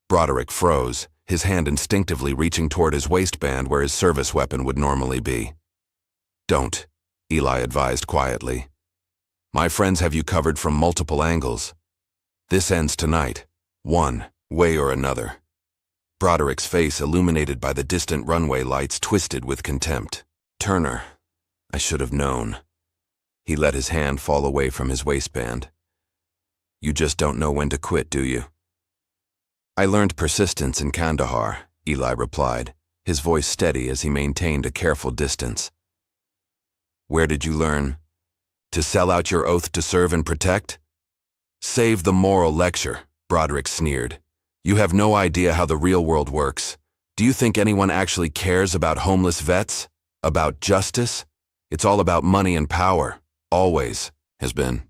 Broderick froze, his hand instinctively reaching toward his waistband where his service weapon would normally be. Don't, Eli advised quietly. My friends have you covered from multiple angles. This ends tonight, one way or another. Broderick's face, illuminated by the distant runway lights, twisted with contempt. Turner, I should have known. He let his hand fall away from his waistband. You just don't know when to quit, do you? I learned persistence in Kandahar, Eli replied, his voice steady as he maintained a careful distance. Where did you learn? To sell out your oath to serve and protect? Save the moral lecture, Broderick sneered. You have no idea how the real world works. Do you think anyone actually cares about homeless vets? About justice? It's all about money and power. Always has been.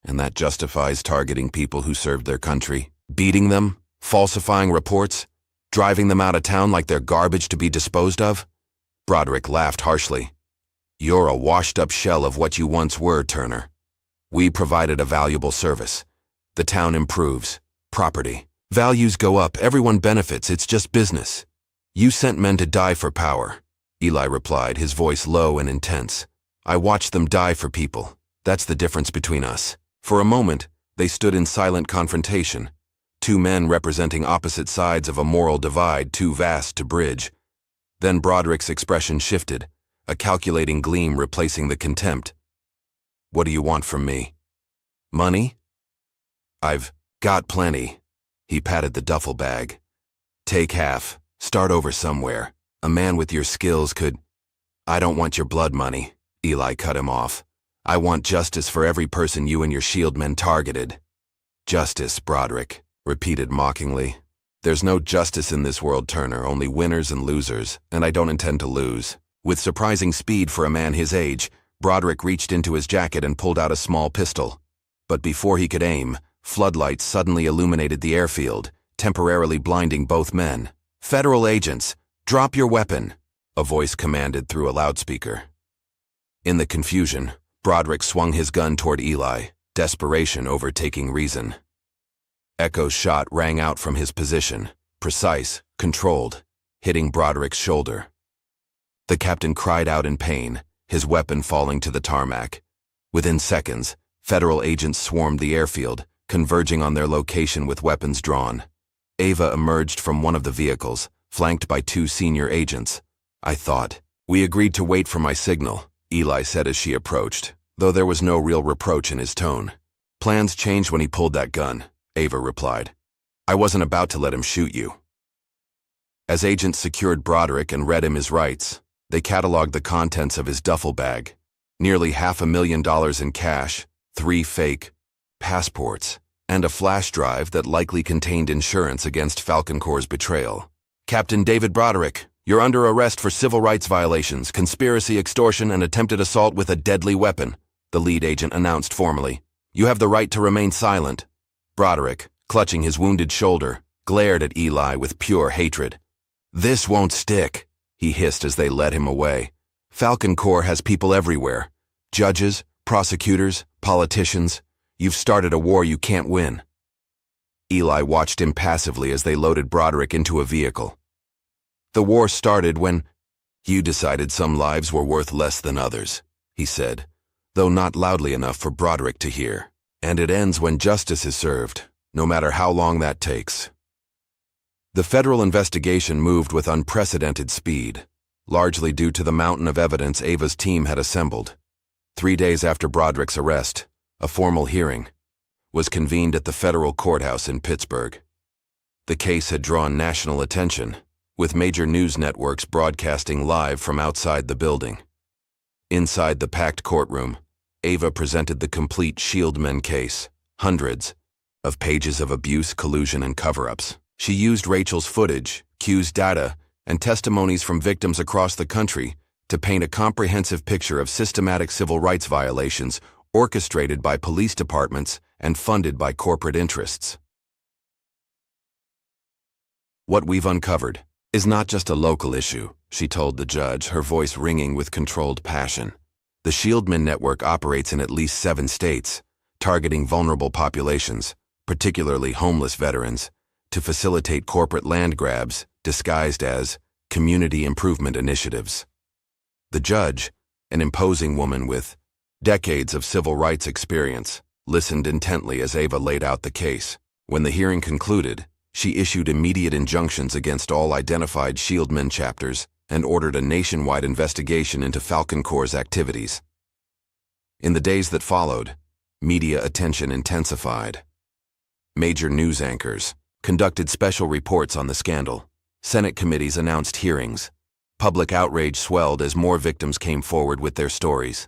And that justifies targeting people who served their country, beating them, falsifying reports, driving them out of town like they're garbage to be disposed of? Broderick laughed harshly. You're a washed-up shell of what you once were, Turner. We provided a valuable service. The town improves. Property. Values go up. Everyone benefits. It's just business. You sent men to die for power, Eli replied, his voice low and intense. I watched them die for people. That's the difference between us. For a moment, they stood in silent confrontation. Two men representing opposite sides of a moral divide too vast to bridge. Then Broderick's expression shifted, a calculating gleam replacing the contempt. What do you want from me? Money? I've got plenty. He patted the duffel bag. Take half. Start over somewhere. A man with your skills could... I don't want your blood money, Eli cut him off. I want justice for every person you and your shield men targeted. Justice, Broderick repeated mockingly. There's no justice in this world, Turner, only winners and losers, and I don't intend to lose. With surprising speed for a man his age, Broderick reached into his jacket and pulled out a small pistol. But before he could aim, floodlights suddenly illuminated the airfield, temporarily blinding both men. Federal agents, drop your weapon, a voice commanded through a loudspeaker. In the confusion, Broderick swung his gun toward Eli, desperation overtaking reason. Echo's shot rang out from his position, precise, controlled, hitting Broderick's shoulder. The captain cried out in pain, his weapon falling to the tarmac. Within seconds, Federal agents swarmed the airfield, converging on their location with weapons drawn. Ava emerged from one of the vehicles, flanked by 2 senior agents. I thought. We agreed to wait for my signal, Eli said as she approached, though there was no real reproach in his tone. Plans changed when he pulled that gun, Ava replied. I wasn't about to let him shoot you. As agents secured Broderick and read him his rights, they cataloged the contents of his duffel bag. Nearly $500,000 in cash, 3 fake passports, and a flash drive that likely contained insurance against Falcon Corps' betrayal. Captain David Broderick, you're under arrest for civil rights violations, conspiracy, extortion, and attempted assault with a deadly weapon, the lead agent announced formally. You have the right to remain silent. Broderick, clutching his wounded shoulder, glared at Eli with pure hatred. This won't stick, he hissed as they led him away. Falcon Corps has people everywhere. Judges, prosecutors, politicians. You've started a war you can't win. Eli watched impassively as they loaded Broderick into a vehicle. The war started when you decided some lives were worth less than others, he said, though not loudly enough for Broderick to hear. And it ends when justice is served, no matter how long that takes. The federal investigation moved with unprecedented speed, largely due to the mountain of evidence Ava's team had assembled. 3 days after Broderick's arrest, a formal hearing was convened at the federal courthouse in Pittsburgh. The case had drawn national attention, with major news networks broadcasting live from outside the building. Inside the packed courtroom, Ava presented the complete Shieldmen case, hundreds of pages of abuse, collusion, and cover-ups. She used Rachel's footage, Q's data, and testimonies from victims across the country to paint a comprehensive picture of systematic civil rights violations orchestrated by police departments and funded by corporate interests. What we've uncovered is not just a local issue, she told the judge, her voice ringing with controlled passion. The Shieldmen network operates in at least 7 states, targeting vulnerable populations, particularly homeless veterans, to facilitate corporate land grabs disguised as community improvement initiatives. The judge, an imposing woman with decades of civil rights experience, listened intently as Ava laid out the case. When the hearing concluded, she issued immediate injunctions against all identified Shieldmen chapters and ordered a nationwide investigation into Falcon Corps' activities. In the days that followed, media attention intensified. Major news anchors conducted special reports on the scandal. Senate committees announced hearings. Public outrage swelled as more victims came forward with their stories.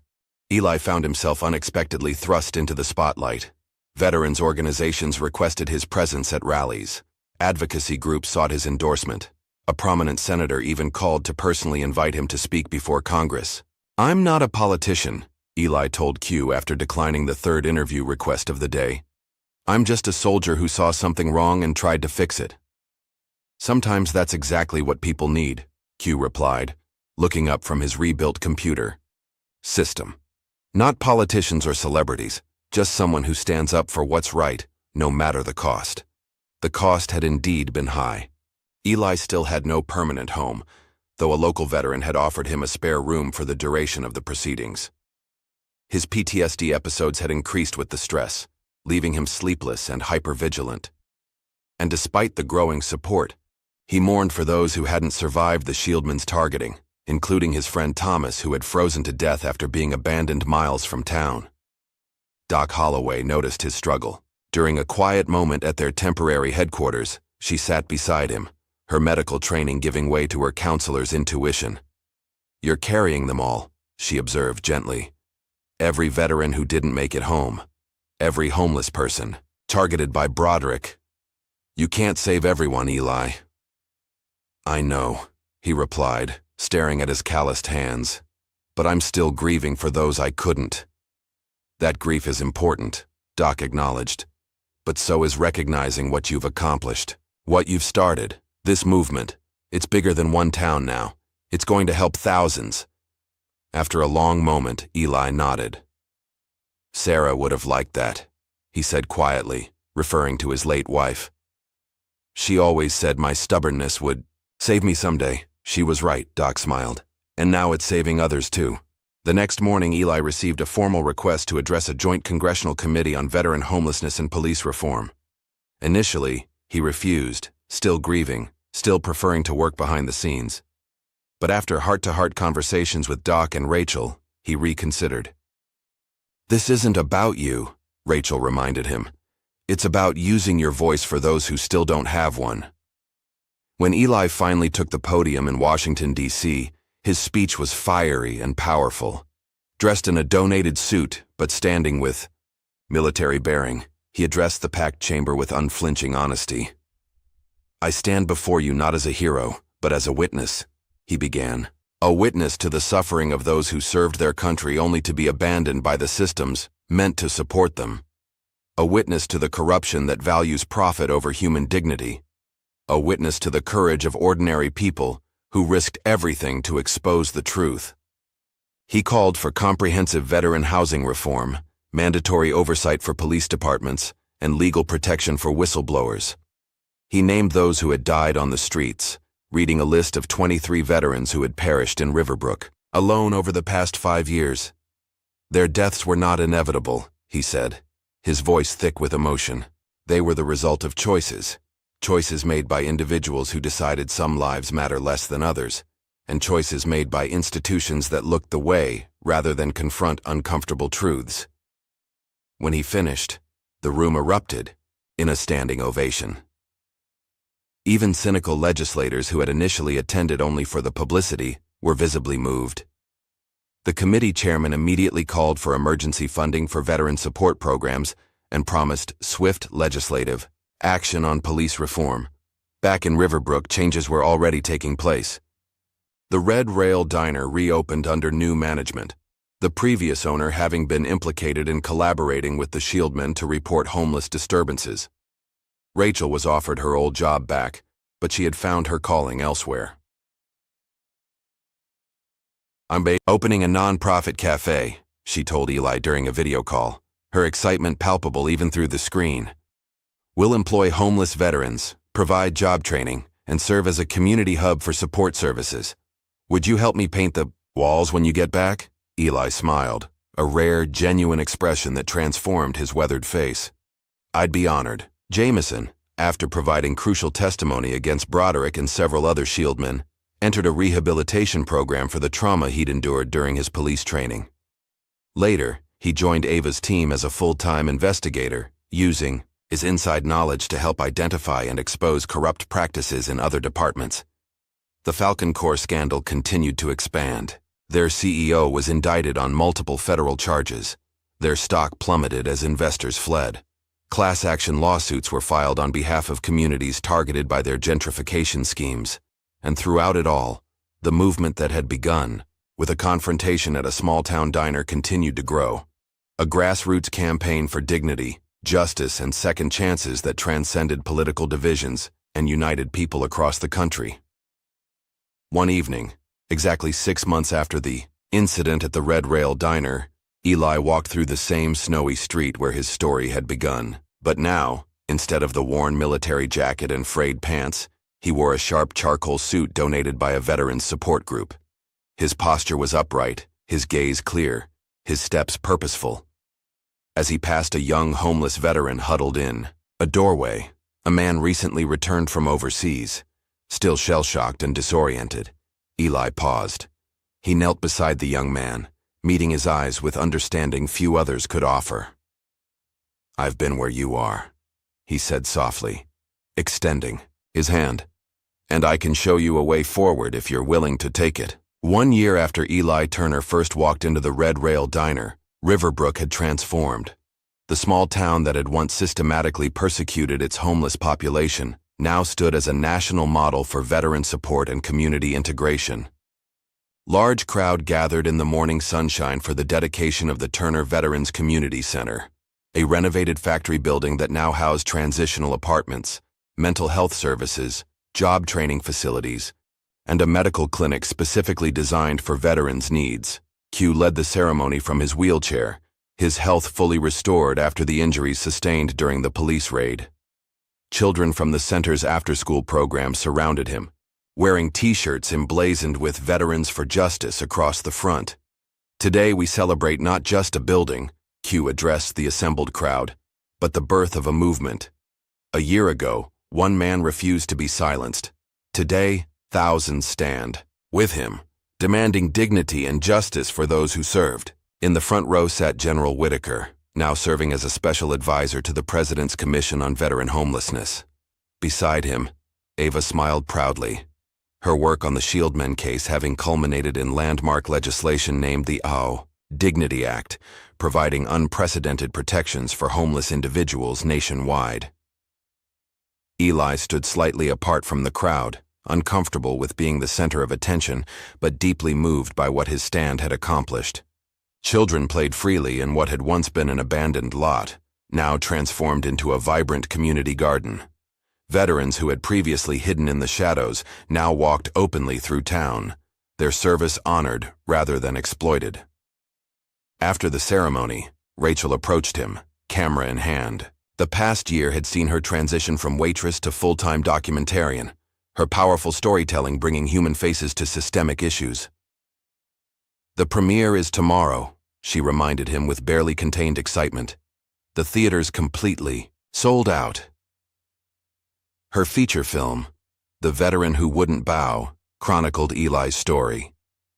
Eli found himself unexpectedly thrust into the spotlight. Veterans organizations requested his presence at rallies. Advocacy groups sought his endorsement. A prominent senator even called to personally invite him to speak before Congress. I'm not a politician, Eli told Q after declining the 3rd interview request of the day. I'm just a soldier who saw something wrong and tried to fix it. Sometimes that's exactly what people need, Q replied, looking up from his rebuilt computer system. Not politicians or celebrities, just someone who stands up for what's right, no matter the cost. The cost had indeed been high. Eli still had no permanent home, though a local veteran had offered him a spare room for the duration of the proceedings. His PTSD episodes had increased with the stress, leaving him sleepless and hypervigilant. And despite the growing support, he mourned for those who hadn't survived the Shieldmen's targeting, including his friend Thomas, who had frozen to death after being abandoned miles from town. Doc Holloway noticed his struggle. During a quiet moment at their temporary headquarters, she sat beside him, her medical training giving way to her counselor's intuition. You're carrying them all, she observed gently. Every veteran who didn't make it home. Every homeless person, targeted by Broderick. You can't save everyone, Eli. I know, he replied, staring at his calloused hands. But I'm still grieving for those I couldn't. That grief is important, Doc acknowledged. But so is recognizing what you've accomplished, what you've started, this movement. It's bigger than one town now. It's going to help thousands. After a long moment, Eli nodded. Sarah would have liked that, he said quietly, referring to his late wife. She always said my stubbornness would save me someday. She was right, Doc smiled. And now it's saving others too. The next morning, Eli received a formal request to address a joint congressional committee on veteran homelessness and police reform. Initially, he refused, still grieving, still preferring to work behind the scenes. But after heart-to-heart conversations with Doc and Rachel, he reconsidered. This isn't about you, Rachel reminded him. It's about using your voice for those who still don't have one. When Eli finally took the podium in Washington, D.C., his speech was fiery and powerful. Dressed in a donated suit, but standing with military bearing, he addressed the packed chamber with unflinching honesty. I stand before you not as a hero, but as a witness, he began. A witness to the suffering of those who served their country only to be abandoned by the systems meant to support them. A witness to the corruption that values profit over human dignity. A witness to the courage of ordinary people who risked everything to expose the truth. He called for comprehensive veteran housing reform, mandatory oversight for police departments, and legal protection for whistleblowers. He named those who had died on the streets, reading a list of 23 veterans who had perished in Riverbrook, alone over the past 5 years. Their deaths were not inevitable, he said, his voice thick with emotion. They were the result of choices made by individuals who decided some lives matter less than others, and choices made by institutions that looked the way rather than confront uncomfortable truths. When he finished, the room erupted in a standing ovation. Even cynical legislators who had initially attended only for the publicity were visibly moved. The committee chairman immediately called for emergency funding for veteran support programs and promised swift legislative action on police reform. Back in Riverbrook, changes were already taking place. The Red Rail Diner reopened under new management, the previous owner having been implicated in collaborating with the Shieldmen to report homeless disturbances. Rachel was offered her old job back, but she had found her calling elsewhere. I'm opening a non-profit cafe, she told Eli during a video call, her excitement palpable even through the screen. We'll employ homeless veterans, provide job training, and serve as a community hub for support services. Would you help me paint the walls when you get back? Eli smiled, a rare, genuine expression that transformed his weathered face. I'd be honored. Jameson, after providing crucial testimony against Broderick and several other Shieldmen, entered a rehabilitation program for the trauma he'd endured during his police training. Later, he joined Ava's team as a full-time investigator, using his inside knowledge to help identify and expose corrupt practices in other departments. The Falcon Corps scandal continued to expand. Their CEO was indicted on multiple federal charges. Their stock plummeted as investors fled. Class action lawsuits were filed on behalf of communities targeted by their gentrification schemes. And throughout it all, the movement that had begun, with a confrontation at a small-town diner, continued to grow. A grassroots campaign for dignity, justice, and second chances that transcended political divisions and united people across the country. One evening, exactly 6 months after the incident at the Red Rail Diner, Eli walked through the same snowy street where his story had begun. But now, instead of the worn military jacket and frayed pants, he wore a sharp charcoal suit donated by a veterans support group. His posture was upright, his gaze clear, his steps purposeful. As he passed a young homeless veteran huddled in a doorway, a man recently returned from overseas, still shell-shocked and disoriented, Eli paused. He knelt beside the young man, meeting his eyes with understanding few others could offer. I've been where you are, he said softly, extending his hand. And I can show you a way forward if you're willing to take it. 1 year after Eli Turner first walked into the Red Rail Diner, Riverbrook had transformed. The small town that had once systematically persecuted its homeless population now stood as a national model for veteran support and community integration. Large crowd gathered in the morning sunshine for the dedication of the Turner Veterans Community Center, a renovated factory building that now housed transitional apartments, mental health services, job training facilities, and a medical clinic specifically designed for veterans' needs. Q led the ceremony from his wheelchair, his health fully restored after the injuries sustained during the police raid. Children from the center's after-school program surrounded him, wearing T-shirts emblazoned with Veterans for Justice across the front. Today we celebrate not just a building, Q addressed the assembled crowd, but the birth of a movement. A year ago, one man refused to be silenced. Today, thousands stand with him, demanding dignity and justice for those who served. In the front row sat General Whitaker, now serving as a special advisor to the President's Commission on Veteran Homelessness. Beside him, Ava smiled proudly, her work on the Shieldmen case having culminated in landmark legislation named the Dignity Act, providing unprecedented protections for homeless individuals nationwide. Eli stood slightly apart from the crowd, uncomfortable with being the center of attention, but deeply moved by what his stand had accomplished. Children played freely in what had once been an abandoned lot, now transformed into a vibrant community garden. Veterans who had previously hidden in the shadows now walked openly through town, their service honored rather than exploited. After the ceremony, Rachel approached him, camera in hand. The past year had seen her transition from waitress to full-time documentarian, her powerful storytelling bringing human faces to systemic issues. "The premiere is tomorrow," she reminded him with barely contained excitement. "The theater's completely sold out." Her feature film, The Veteran Who Wouldn't Bow, chronicled Eli's story,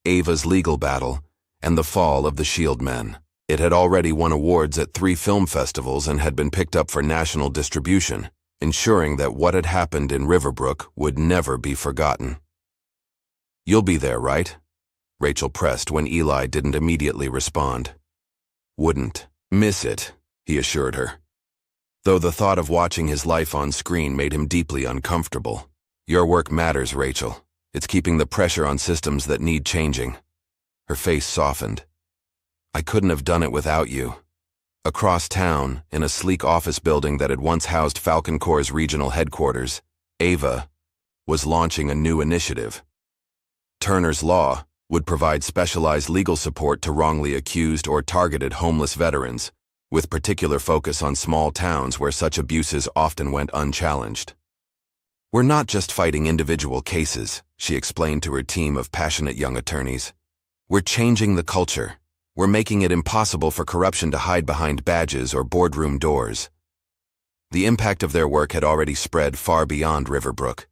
Ava's legal battle, and the fall of the Shieldmen. It had already won awards at 3 film festivals and had been picked up for national distribution, ensuring that what had happened in Riverbrook would never be forgotten. "You'll be there, right?" Rachel pressed when Eli didn't immediately respond. "Wouldn't miss it," he assured her, though the thought of watching his life on screen made him deeply uncomfortable. "Your work matters, Rachel. It's keeping the pressure on systems that need changing." Her face softened. "I couldn't have done it without you." Across town, in a sleek office building that had once housed Falcon Corps' regional headquarters, Ava was launching a new initiative. Turner's Law would provide specialized legal support to wrongly accused or targeted homeless veterans, with particular focus on small towns where such abuses often went unchallenged. "We're not just fighting individual cases," she explained to her team of passionate young attorneys. "We're changing the culture. We're making it impossible for corruption to hide behind badges or boardroom doors." The impact of their work had already spread far beyond Riverbrook.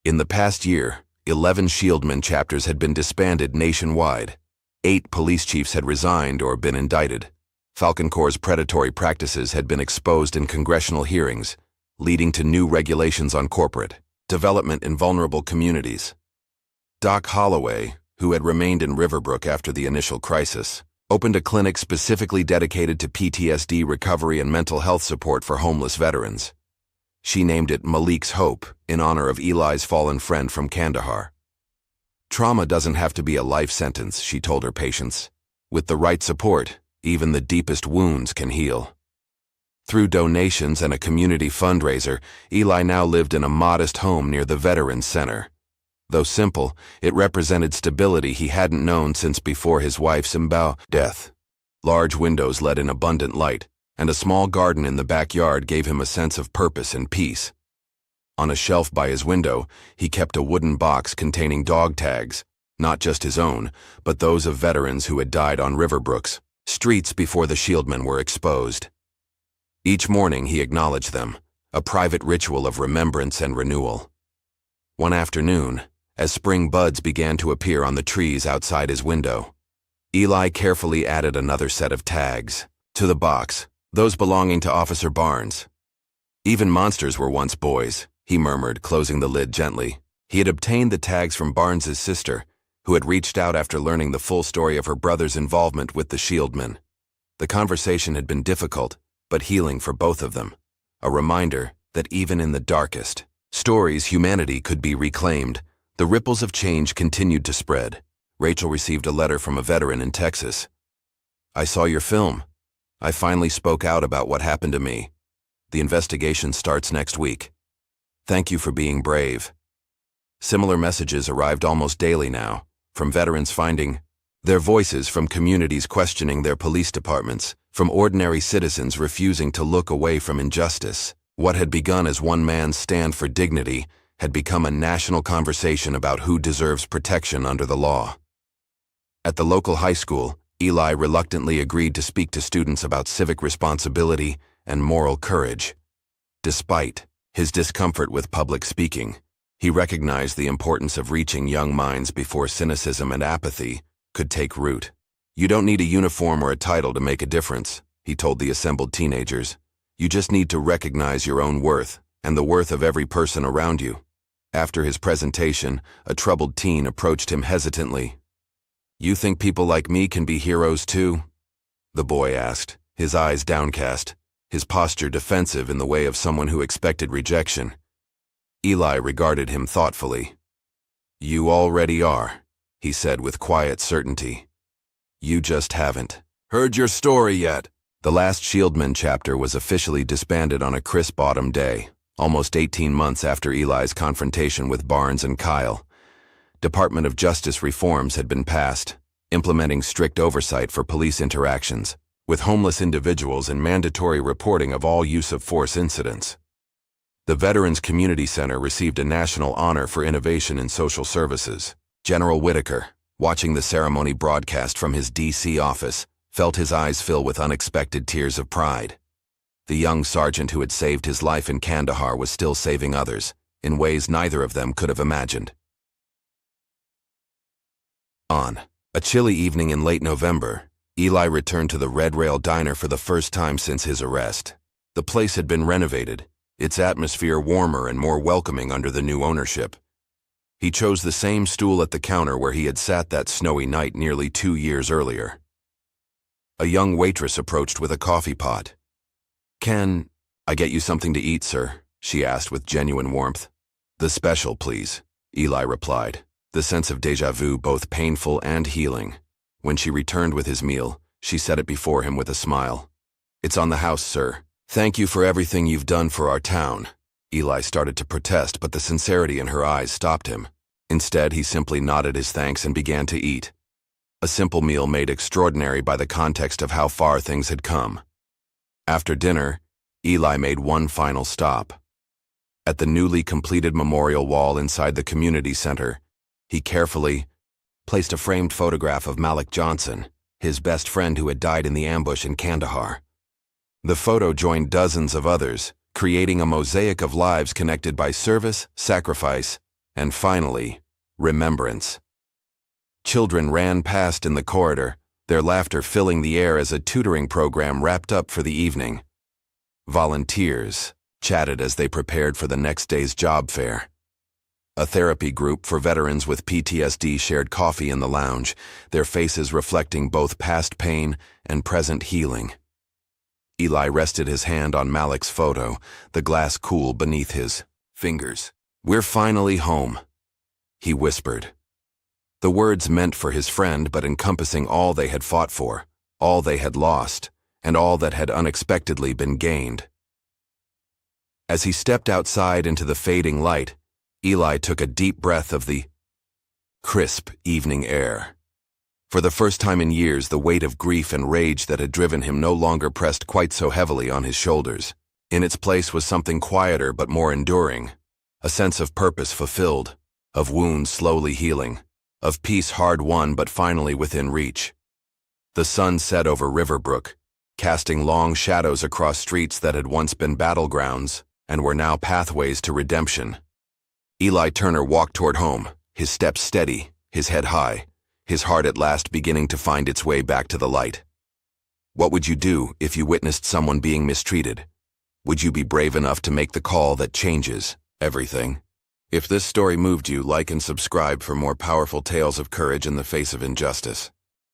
In the past year, 11 Shieldmen chapters had been disbanded nationwide. 8 police chiefs had resigned or been indicted. Falcon Corps' predatory practices had been exposed in congressional hearings, leading to new regulations on corporate development in vulnerable communities. Doc Holloway, who had remained in Riverbrook after the initial crisis, opened a clinic specifically dedicated to PTSD recovery and mental health support for homeless veterans. She named it Malik's Hope in honor of Eli's fallen friend from Kandahar. "Trauma doesn't have to be a life sentence," she told her patients. "With the right support, even the deepest wounds can heal." Through donations and a community fundraiser, Eli now lived in a modest home near the Veterans Center. Though simple, it represented stability he hadn't known since before his wife's death. Large windows let in abundant light, and a small garden in the backyard gave him a sense of purpose and peace. On a shelf by his window, he kept a wooden box containing dog tags, not just his own, but those of veterans who had died on Riverbrook's streets before the Shieldmen were exposed. Each morning he acknowledged them, a private ritual of remembrance and renewal. One afternoon, as spring buds began to appear on the trees outside his window, Eli carefully added another set of tags to the box, those belonging to Officer Barnes. "Even monsters were once boys," he murmured, closing the lid gently. He had obtained the tags from Barnes's sister, who had reached out after learning the full story of her brother's involvement with the Shieldmen. The conversation had been difficult, but healing for both of them. A reminder that even in the darkest stories, humanity could be reclaimed. The ripples of change continued to spread. Rachel received a letter from a veteran in Texas. "I saw your film. I finally spoke out about what happened to me. The investigation starts next week. Thank you for being brave." Similar messages arrived almost daily now, from veterans finding their voices, from communities questioning their police departments, from ordinary citizens refusing to look away from injustice. What had begun as one man's stand for dignity had become a national conversation about who deserves protection under the law. At the local high school, Eli reluctantly agreed to speak to students about civic responsibility and moral courage. Despite his discomfort with public speaking, he recognized the importance of reaching young minds before cynicism and apathy could take root. "You don't need a uniform or a title to make a difference," he told the assembled teenagers. "You just need to recognize your own worth and the worth of every person around you." After his presentation, a troubled teen approached him hesitantly. "You think people like me can be heroes too?" the boy asked, his eyes downcast, his posture defensive in the way of someone who expected rejection. Eli regarded him thoughtfully. "You already are," he said with quiet certainty. "You just haven't heard your story yet." The last Shieldman chapter was officially disbanded on a crisp autumn day, almost 18 months after Eli's confrontation with Barnes and Kyle. Department of Justice reforms had been passed, implementing strict oversight for police interactions with homeless individuals and mandatory reporting of all use of force incidents. The Veterans Community Center received a national honor for innovation in social services. General Whitaker, watching the ceremony broadcast from his D.C. office, felt his eyes fill with unexpected tears of pride. The young sergeant who had saved his life in Kandahar was still saving others, in ways neither of them could have imagined. On a chilly evening in late November, Eli returned to the Red Rail Diner for the first time since his arrest. The place had been renovated, its atmosphere warmer and more welcoming under the new ownership. He chose the same stool at the counter where he had sat that snowy night nearly 2 years earlier. A young waitress approached with a coffee pot. "Can I get you something to eat, sir?" she asked with genuine warmth. "The special, please," Eli replied, the sense of déjà vu both painful and healing. When she returned with his meal, she set it before him with a smile. "It's on the house, sir. Thank you for everything you've done for our town." Eli started to protest, but the sincerity in her eyes stopped him. Instead, he simply nodded his thanks and began to eat. A simple meal made extraordinary by the context of how far things had come. After dinner, Eli made one final stop. At the newly completed memorial wall inside the community center, he carefully placed a framed photograph of Malik Johnson, his best friend who had died in the ambush in Kandahar. The photo joined dozens of others, creating a mosaic of lives connected by service, sacrifice, and finally, remembrance. Children ran past in the corridor, their laughter filling the air as a tutoring program wrapped up for the evening. Volunteers chatted as they prepared for the next day's job fair. A therapy group for veterans with PTSD shared coffee in the lounge, their faces reflecting both past pain and present healing. Eli rested his hand on Malik's photo, the glass cool beneath his fingers. "We're finally home," he whispered. The words meant for his friend, but encompassing all they had fought for, all they had lost, and all that had unexpectedly been gained. As he stepped outside into the fading light, Eli took a deep breath of the crisp evening air. For the first time in years, the weight of grief and rage that had driven him no longer pressed quite so heavily on his shoulders. In its place was something quieter but more enduring, a sense of purpose fulfilled, of wounds slowly healing, of peace hard won but finally within reach. The sun set over Riverbrook, casting long shadows across streets that had once been battlegrounds and were now pathways to redemption. Eli Turner walked toward home, his steps steady, his head high, his heart at last beginning to find its way back to the light. What would you do if you witnessed someone being mistreated? Would you be brave enough to make the call that changes everything? If this story moved you, like and subscribe for more powerful tales of courage in the face of injustice.